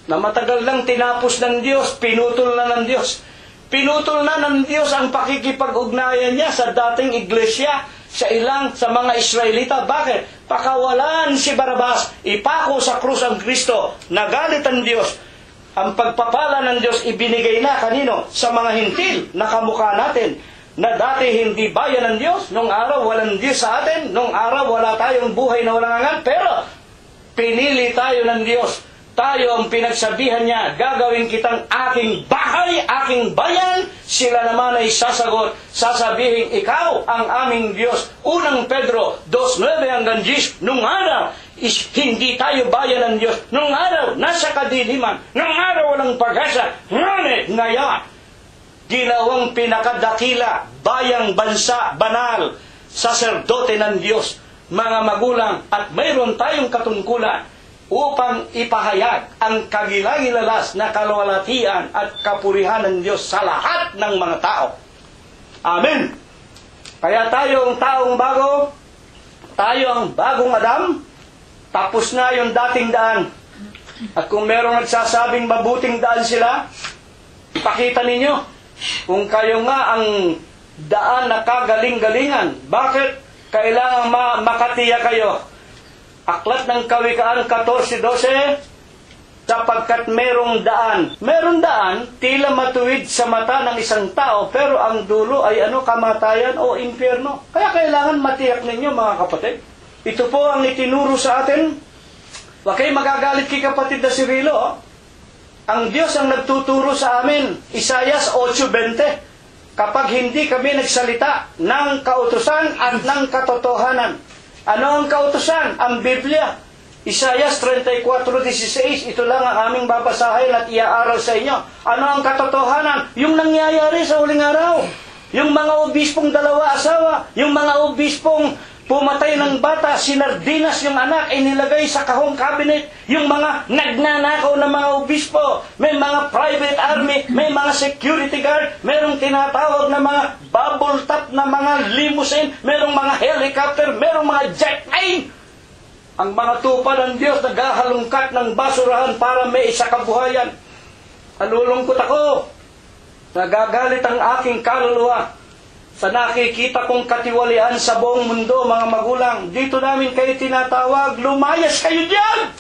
na matagal lang tinapos ng Diyos, pinutol na ng Diyos. Pinutol na ng Diyos ang pakikipag-ugnayan niya sa dating iglesia, sa mga Israelita. Bakit? Pakawalan si Barabas, ipako sa krus ang Kristo, nagalit ang Diyos. Ang pagpapala ng Diyos ibinigay na kanino? Sa mga hintil na kamukha natin, na dati hindi bayan ng Diyos, nung araw walang Diyos sa atin, nung araw wala tayong buhay na walang angat, pero pinili tayo ng Diyos. Tayo ang pinagsabihan niya, gagawin kitang aking bahay, aking bayan. Sila naman ay sasabihin, ikaw ang aming Diyos. Unang Pedro 2:9 hanggang 10, nung araw, hindi tayo bayan ng Diyos. Nung araw, nasa kadiliman. Nung araw, walang pag-asa. Ngunit ngayon, ginawang pinakadakila, bayang bansa, banal, saserdote ng Diyos, mga magulang, at mayroon tayong katungkulan upang ipahayag ang kagilagilalas na kalwalhatian at kapurihan ng Diyos sa lahat ng mga tao. Amen. Kaya tayo ang taong bago, tayo ang bagong Adam, tapos na yung dating daan. At kung merong nagsasabing mabuting daan sila, ipakita ninyo kung kayo nga ang daan na kagaling-galingan. Bakit? Kailangan makatiya kayo. Aklat ng Kawikaan 14:12, sapagkat merong daan. Merong daan, tila matuwid sa mata ng isang tao, pero ang dulo ay kamatayan o impyerno. Kaya kailangan matiyak ninyo, mga kapatid. Ito po ang itinuro sa atin. Huwag kayo magagalit kay kapatid na Cirilo. Ang Diyos ang nagtuturo sa amin. Isaias 8:20. Kapag hindi kami nagsalita ng kautusan at ng katotohanan. Ano ang kautusan? Ang Biblia. Isaias 34:16. Ito lang ang aming babasahin at iaaral sa inyo. Ano ang katotohanan? Yung nangyayari sa huling araw. Yung mga obispong dalawa asawa. Yung mga obispong pumatay ng bata, sinardinas yung anak, inilagay sa kahong cabinet. Yung mga nagnanakaw na mga obispo, may mga private army, may mga security guard, merong tinatawag na mga bubble top na mga limousine, merong mga helicopter, merong mga jet plane. Ang mga tupa ng Diyos naghahalungkat ng basurahan para may isa kabuhayan. Nalulungkot ako. Nagagalit ang aking kaluluwa sa nakikita kong katiwalian sa buong mundo, mga magulang. Dito namin kayo tinatawag, lumayas kayo dyan!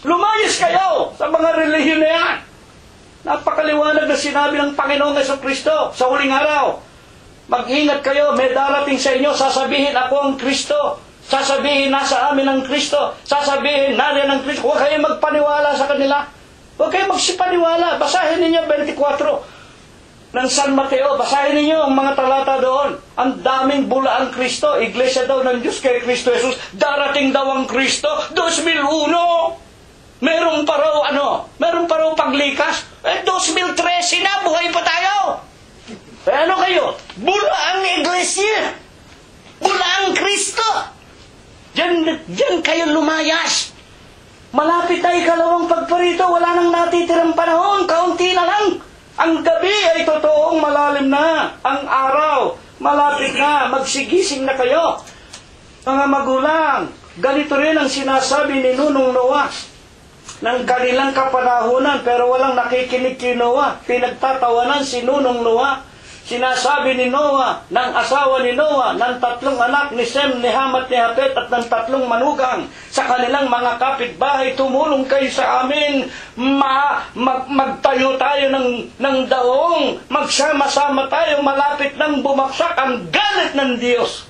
Lumayas kayo sa mga relihiyon na yan! Napakaliwanag na sinabi ng Panginoong Jesucristo sa huling araw. Mag-ingat kayo, may darating sa inyo, sasabihin ako ang Kristo. Sasabihin nasa amin ang Kristo. Sasabihin nariyan ang Kristo. Huwag kayong magpaniwala sa kanila. Huwag kayong magsipaniwala. Basahin ninyo 24 ng San Mateo. Basahin ninyo ang mga talata doon. Ang daming bula ang Kristo. Iglesia daw ng Diyos kay Kristo Jesus. Darating daw ang Kristo. 2001. Meron pa raw paglikas. 2013 na, buhay pa tayo. Ano kayo? Bula ang Iglesia. Bula ang Kristo. Diyan kayo lumayas. Malapit ay ikalawang pagparito. Wala nang natitirang panahon. Kaunti na lang. Ang gabi ay totoong malalim na. Ang araw, malapit na. Magsigising na kayo. Mga magulang, ganito rin ang sinasabi ni Nunong Noah ng kanilang kapanahunan, pero walang nakikinig kay Noah. Pinagtatawanan si Nunong Noah. Sinasabi ni Noah, ng asawa ni Noah, ng 3 anak ni Sem, ni Ham at ni Hapet, at ng 3 manugang sa kanilang mga kapitbahay, tumulong kayo sa amin, magtayo tayo ng daong, magsama-sama tayo, malapit nang bumaksak ang galit ng Diyos.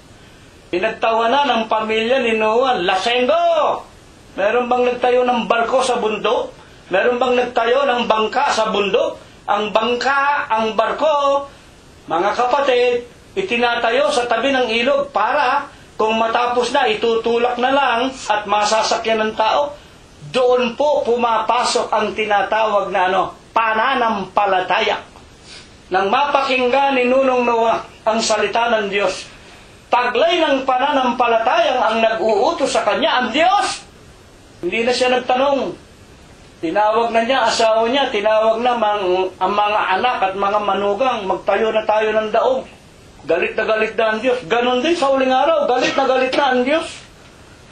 Pinagtawanan ng pamilya ni Noah, lasengo! Meron bang nagtayo ng barko sa bundok? Meron bang nagtayo ng bangka sa bundok? Ang bangka, ang barko, mga kapatid, itinatayo sa tabi ng ilog para kung matapos na, itutulak na lang at masasakyan ng tao. Doon po pumapasok ang tinatawag na pananampalataya. Nang mapakinggan ni Nunong Noah ang salita ng Diyos, taglay ng pananampalatayang ang nag-uutos sa kanya, ang Diyos. Hindi na siya nagtanong. Tinawag na niya, asawa niya, tinawag na ang mga anak at mga manugang, magtayo na tayo ng daong. Galit na ang Diyos. Ganon din sa huling araw, galit na ang Diyos.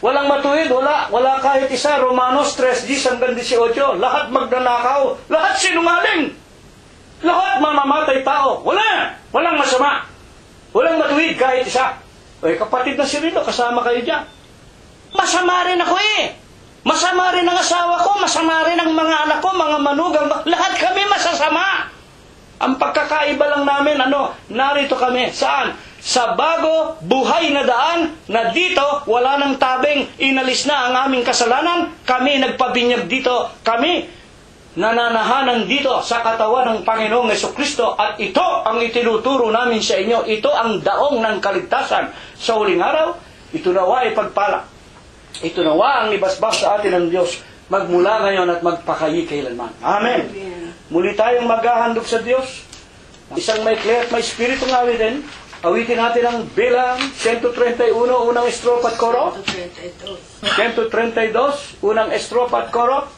Walang matuwid, wala kahit isa. Romanos 3:10-18. Lahat magnanakaw, lahat sinungaling. Lahat mamamatay tao. Walang masama. Walang matuwid kahit isa. Kapatid na si Rino, kasama kayo dyan. Masama rin ako Masama rin ang asawa ko, masama rin ang mga anak ko, mga manugang. Lahat kami masasama. Ang pagkakaiba lang namin, narito kami. Saan? Sa bago, buhay na daan, na dito, wala nang tabing, inalis na ang aming kasalanan. Kami nagpabinyag dito. Kami nananahanan dito sa katawan ng Panginoong Jesucristo. At ito ang itinuturo namin sa inyo. Ito ang daong ng kaligtasan. Sa huling araw, ito nawa ay pagpala. Ito nawa ang ibasbas sa atin ng Diyos magmula ngayon at magpakayi kailanman. Amen. Muli tayong maghahandog sa Diyos. Isang may clear at may spiritong awitin. Awitin natin ang bilang 131, unang estrofa at koro. 132, unang estrofa at koro.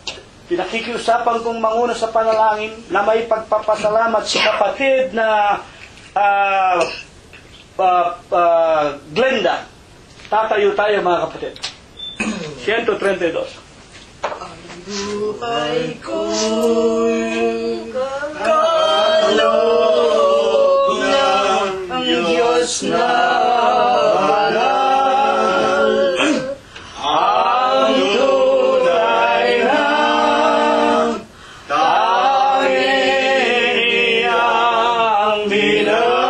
Pinakikiusapan kong manguna sa panalangin na may pagpapasalamat si kapatid na Glenda. Tatayo tayo mga kapatid. 132. Buhay ko'y kaloob ng Diyos na banal, ang tunay na tanging niyang minamahal.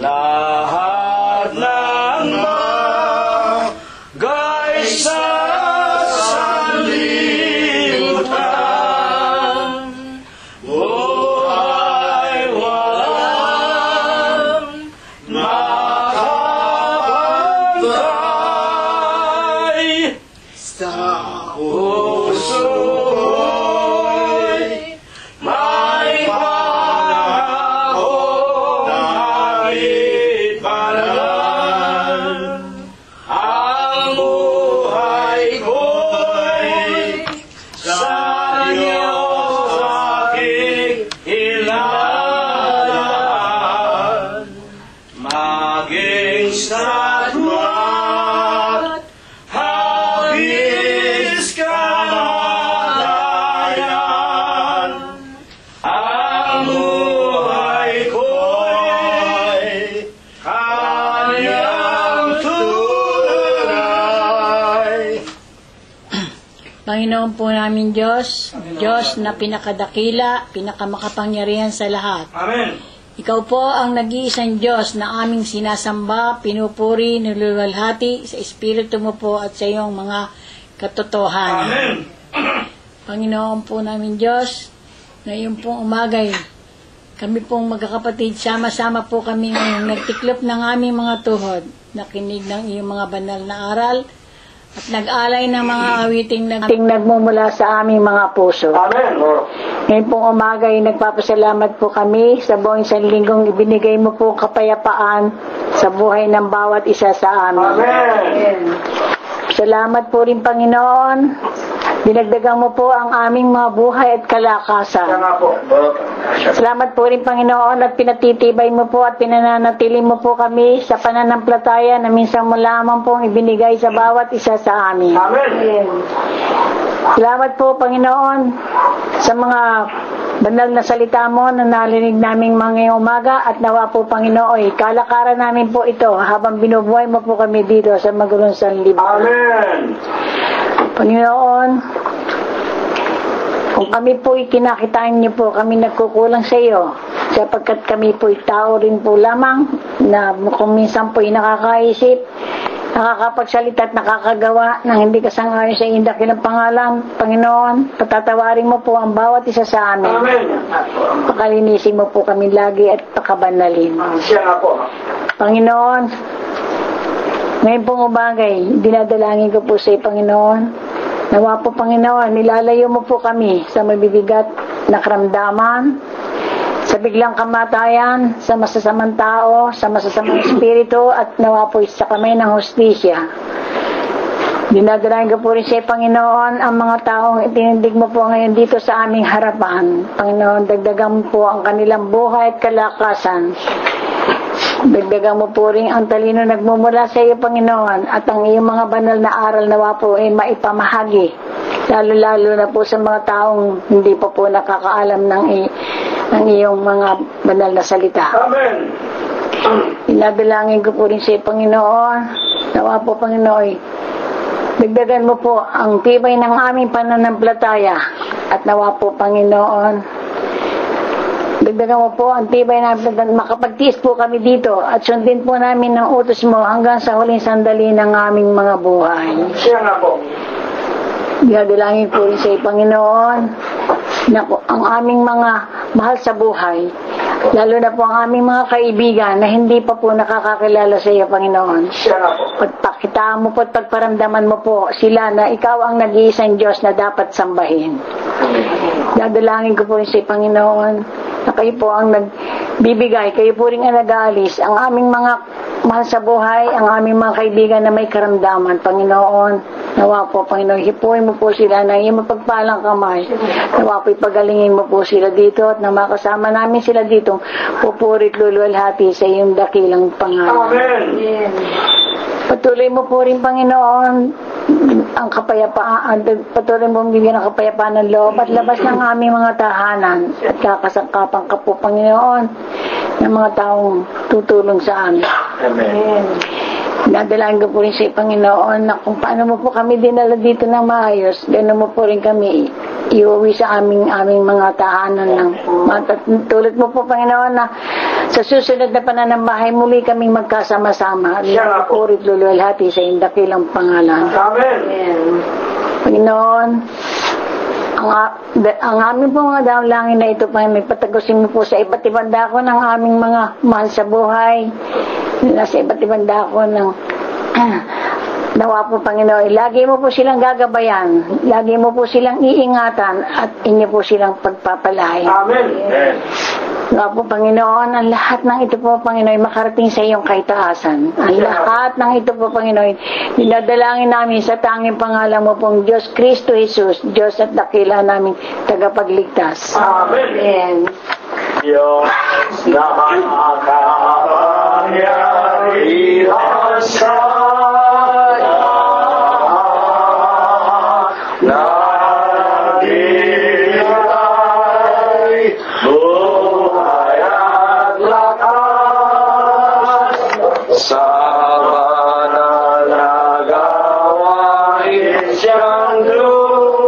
Lahat ng bagay sa sanlibutan, buhay walang makapantay. Sa puso'y may pangakong kahit banal. Ang buhay ko'y sa Diyos aking ilaan. Maging statwa't habis kamatayan. Ang buhay ko'y kanyang tunay. Panginoon po namin Diyos, Diyos na pinakadakila, pinakamakapangyarihan sa lahat. Amen. Ikaw po ang nag-iisang Diyos na aming sinasamba, pinupuri, niluluwalhati sa Espiritu mo po at sa iyong mga katotohanan. Amen. Panginoon po namin Diyos, ngayon pong umagay, kami pong magkakapatid, sama-sama po kami ngayong nagtiklop ng aming mga tuhod, nakinig ng iyong mga banal na aral, at nag-alay ng mga awiting nagmumula sa aming mga puso. Amen. Ngayon pong umaga ay nagpapasalamat po kami sa buong isang linggong ibinigay mo po kapayapaan sa buhay ng bawat isa sa amin. Amen. Salamat po rin Panginoon. Dinagdagan mo po ang aming mga buhay at kalakasan. Siya nga po. Salamat po rin Panginoon at pinatitibay mo po at pinananatili mo po kami sa pananampalataya na minsan mo lamang pong ibinigay sa bawat isa sa amin. Amen. Salamat po Panginoon sa mga banal na salita mo na narinig naming mga umaga at nawa po Panginoon, kalakaran namin po ito habang binubuhay mo po kami dito sa magulunsang libro. Amen. Panginoon, kung kami po ikinakitaan niyo po, kami nagkukulang sa iyo, sapagkat kami po tao rin po lamang na kung minsan po nakakaisip, nakakapagsalita at nakakagawa ng hindi kasangayon sa iyong dakilang pangalan. Panginoon, patatawarin mo po ang bawat isa sa amin. Amen. Pakalinisin mo po kami lagi at pakabanalin. Siya nga po. Panginoon, ngayon pong umagay, dinadalangin ko po sa iyo, Panginoon. Nawa po, Panginoon, nilalayo mo po kami sa mabibigat na karamdaman, sa biglang kamatayan, sa masasamang tao, sa masasamang espiritu, at nawa po sa kamay ng hustisya. Dinadalangin ko po rin sa iyo, Panginoon, ang mga taong itinindig mo po ngayon dito sa aming harapan. Panginoon, dagdagan mo po ang kanilang buhay at kalakasan. Dagdagan mo po rin ang talino nagmumula sa iyo, Panginoon, at ang iyong mga banal na aral nawa po ay maipamahagi. Lalo-lalo na po sa mga taong hindi pa po nakakaalam ng iyong mga banal na salita. Amen. Inadalangin ko po rin sa iyo, Panginoon. Nawa po, Panginoon, dagdagan mo po ang tibay ng aming pananampalataya. At nawa po, Panginoon, dagdagan mo po ang tibay namin, makapagtiis po kami dito at sundin po namin ng utos mo hanggang sa huling sandali ng aming mga buhay. Siya nga po. Dinadalangin po rin sa iyo, Panginoon, na ang aming mga mahal sa buhay, lalo na po ang aming mga kaibigan na hindi pa po nakakakilala sa iyo, Panginoon. Siya nga po. Pagpakitaan mo po at pagparamdaman mo po sila na ikaw ang nag-iisang Diyos na dapat sambahin. Dadalangin ko po rin sa iyo, Panginoon, na kayo po ang nagbibigay, kayo po rin ang nag-aalis, ang aming mga mahal sa buhay, ang aming mga kaibigan na may karamdaman, Panginoon. Nawa po, Panginoon, hipuin mo po sila na iyong mapagpalang kamay. Nawa po, ipagalingin mo po sila dito at na makasama namin sila dito, pupurit luluwalhati sa iyong dakilang pangalan. Amen. Patuloy mo po rin, Panginoon, ang kapayapaan, patuloy mo bigyan ng kapayapaan ng loob at labas ng aming mga tahanan at kakasangkapan ka po, Panginoon, ng mga taong tutulong sa amin. Amen. Nadalain ko po rin sa Panginoon na kung paano mo po kami dinala dito ng maayos, gano'n mo po rin kami iuwi sa aming mga tahanan ng tulad mo po, Panginoon, na sa susunod na pananambahay muli kaming magkasama-sama. Purit luluwalhati sa iyong dakilang pangalan. Amen. Panginoon, ang aming po mga dalangin na ito, Panginoon, patagusin mo po sa iba't ibang dako ng aming mga mahal sa buhay, nasa iba't ibang dako ng nawa po, Panginoon, lagi mo po silang gagabayan, lagi mo po silang iingatan at inyo po silang pagpapalain. Amen. Nawa po, Panginoon, ang lahat ng ito po, Panginoon, makarating sa iyong kaitaasan. Ang lahat ng ito po, Panginoon, dinadalangin namin sa tanging pangalan mo pong Diyos Kristo Jesus, Diyos at dakila namin tagapagligtas. Amen. Diyos na makapangyarihan sa siyang lupa.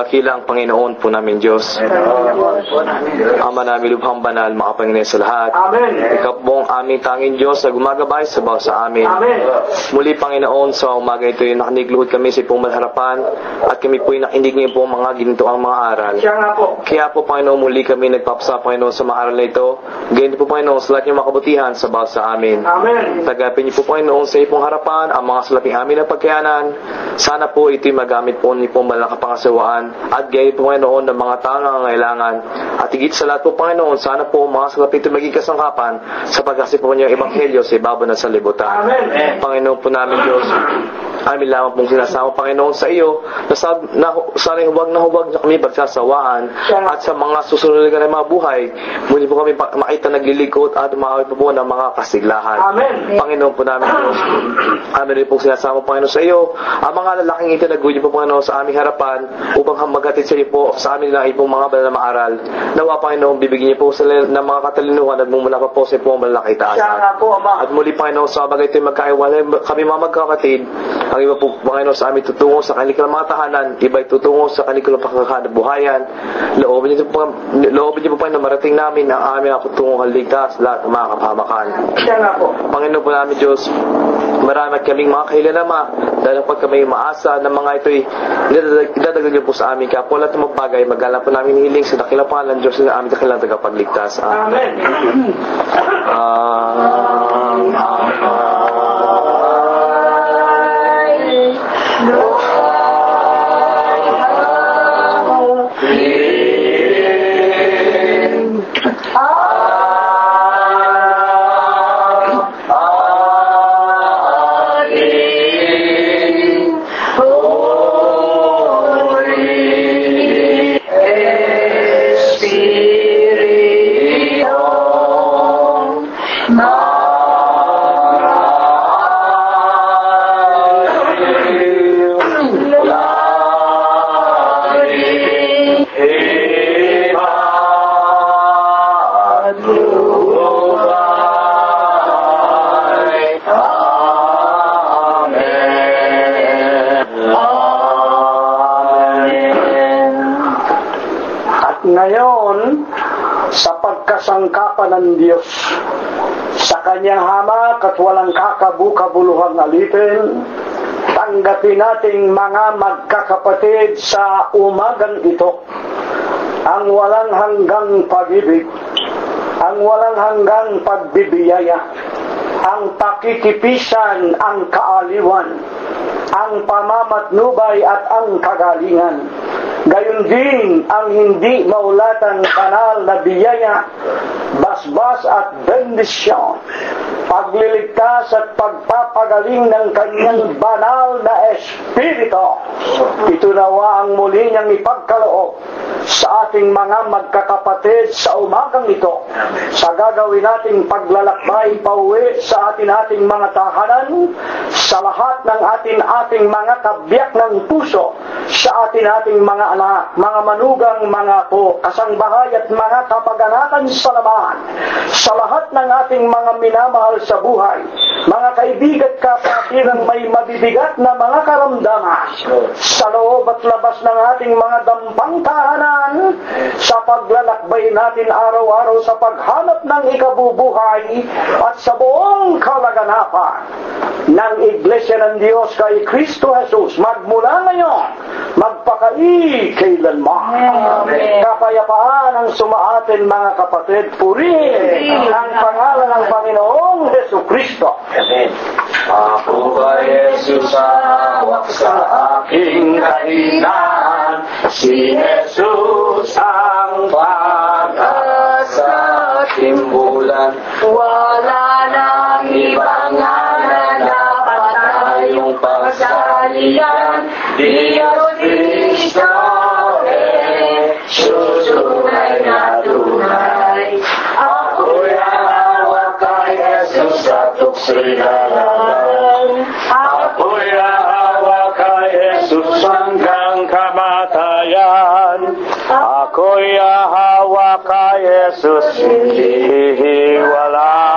dakilang Panginoon po namin Diyos. Ama namin lubhang banal, makapangyarihan sa lahat. Amen. Ikaw po ang aming tanging Diyos na gumagabay sa bawat sa amin. Amen. Muli Panginoon, sa umaga ito yung nakinigluhod kami sa ipong malharapan at kami po yung nakinig ngayon po mga ginito ang mga aral. Siya nga po. Kaya po Panginoon, muli kami nagpapasa Panginoon sa mga aral na ito. Ganyan po Panginoon sa lahat ng makabutihan sa bawat sa amin. Amen. Tagapin niyo po Panginoon sa ipong harapan ang mga salaping amin na pagkayanan. Sana po ito'y magamit po ni pong malaking pangasawaan at ganyan po Panginoon ng mga tao na nangangailangan. At higit sa lahat po Panginoon, sana po mga salaping ito maging kasangkapan sa pagkasip po niyong ebanghelyo sa ibabaw ng sanlibutan. Amen. Panginoon po namin Diyos, amin lamang pong sinasama Panginoon sa iyo na sana huwag na kami pagsasawaan at sa mga susunod na mga buhay muli po kami makita naglilikot at umawit po po ng mga kasiglahan. Amen. Panginoon po namin Diyos, amin rin pong sinasama Panginoon sa iyo ang mga lalaking ito nagawin po Panginoon sa aming harapan upang maghatid sa iyo po sa amin lang ipong mga banal na maaral. Nawa Panginoon, bibigyan niyo po sila ng mga katalinuhan at mumula pa po sa ipong malaki Siya taasan. nga po, Ama. At muli Panginoon, sa bagay ito'y magkaiwalay kami mga magkakatid. Ang iba po Panginoon sa amin tutungo sa kanilang mga tahanan, iba'y tutungo sa kanilang pagkakabuhayan. Loobin niyo po Panginoon marating namin ang aming tungo haligtas lahat ng mga kapahamakan. Siya nga po. Panginoon po namin Diyos, marami kaming mga kahilinama dahil pag kami maasa ng mga ito'y idadagdag niyo po sa amin. Kaya po lahat ng magbagay, magalang po namin hiling sa dakilang pangalan Diyos na aming dakilang tagapagligtas. Amen. Ngayon, sa pagkasangkapan ng Diyos, sa kanyang hamak at walang kakabukabuluhang alitin, tanggapin nating mga magkakapatid sa umagang ito ang walang hanggang pag-ibig, ang walang hanggang pagbibiyaya, ang pakikipisan, ang kaaliwan, ang pamamatnubay at ang kagalingan. Gayon din ang hindi maulatang banal na biyaya, basbas at bendisyon, pagliligtas at pagpapagaling ng kanyang banal na espiritu. Ito nawa ang muli niyang ipagkaloob sa ating mga magkakapatid sa umagang ito, sa gagawin nating paglalakbay pauwi sa ating mga tahanan, sa lahat ng ating mga kabiyak ng puso, sa ating mga anak, mga manugang, mga po, kasangbahay at mga kapag-anakan sa laman, sa lahat ng ating mga minamahal sa buhay, mga kaibigan kapatiran may mabibigat na mga karamdaman, sa loob at labas ng ating mga dampang tahanan, sa paglalakbay natin araw-araw sa paghanap ng ikabubuhay at sa buong kalaganapan ng Iglesia ng Diyos kay Kristo Jesus, magmula ngayon, magpakailanman. Kapayapaan ang sumaatin mga kapatid, purihin ang pangalan ng Panginoong Hesus Kristo. Ako ba Jesus hawak sa aking kahinaan, si Jesus ang pag-asa at timbulan. Wala nang ibang ngalan na patayong pagsalihan, Diyos Kristo, susunay na tunay. Ako'y hawak kay Jesus sa tukso'y lalaban. Ako'y hawak kay Jesus hanggang kamatayan. Ako'y hawak kay Jesus, hindi hiwalay.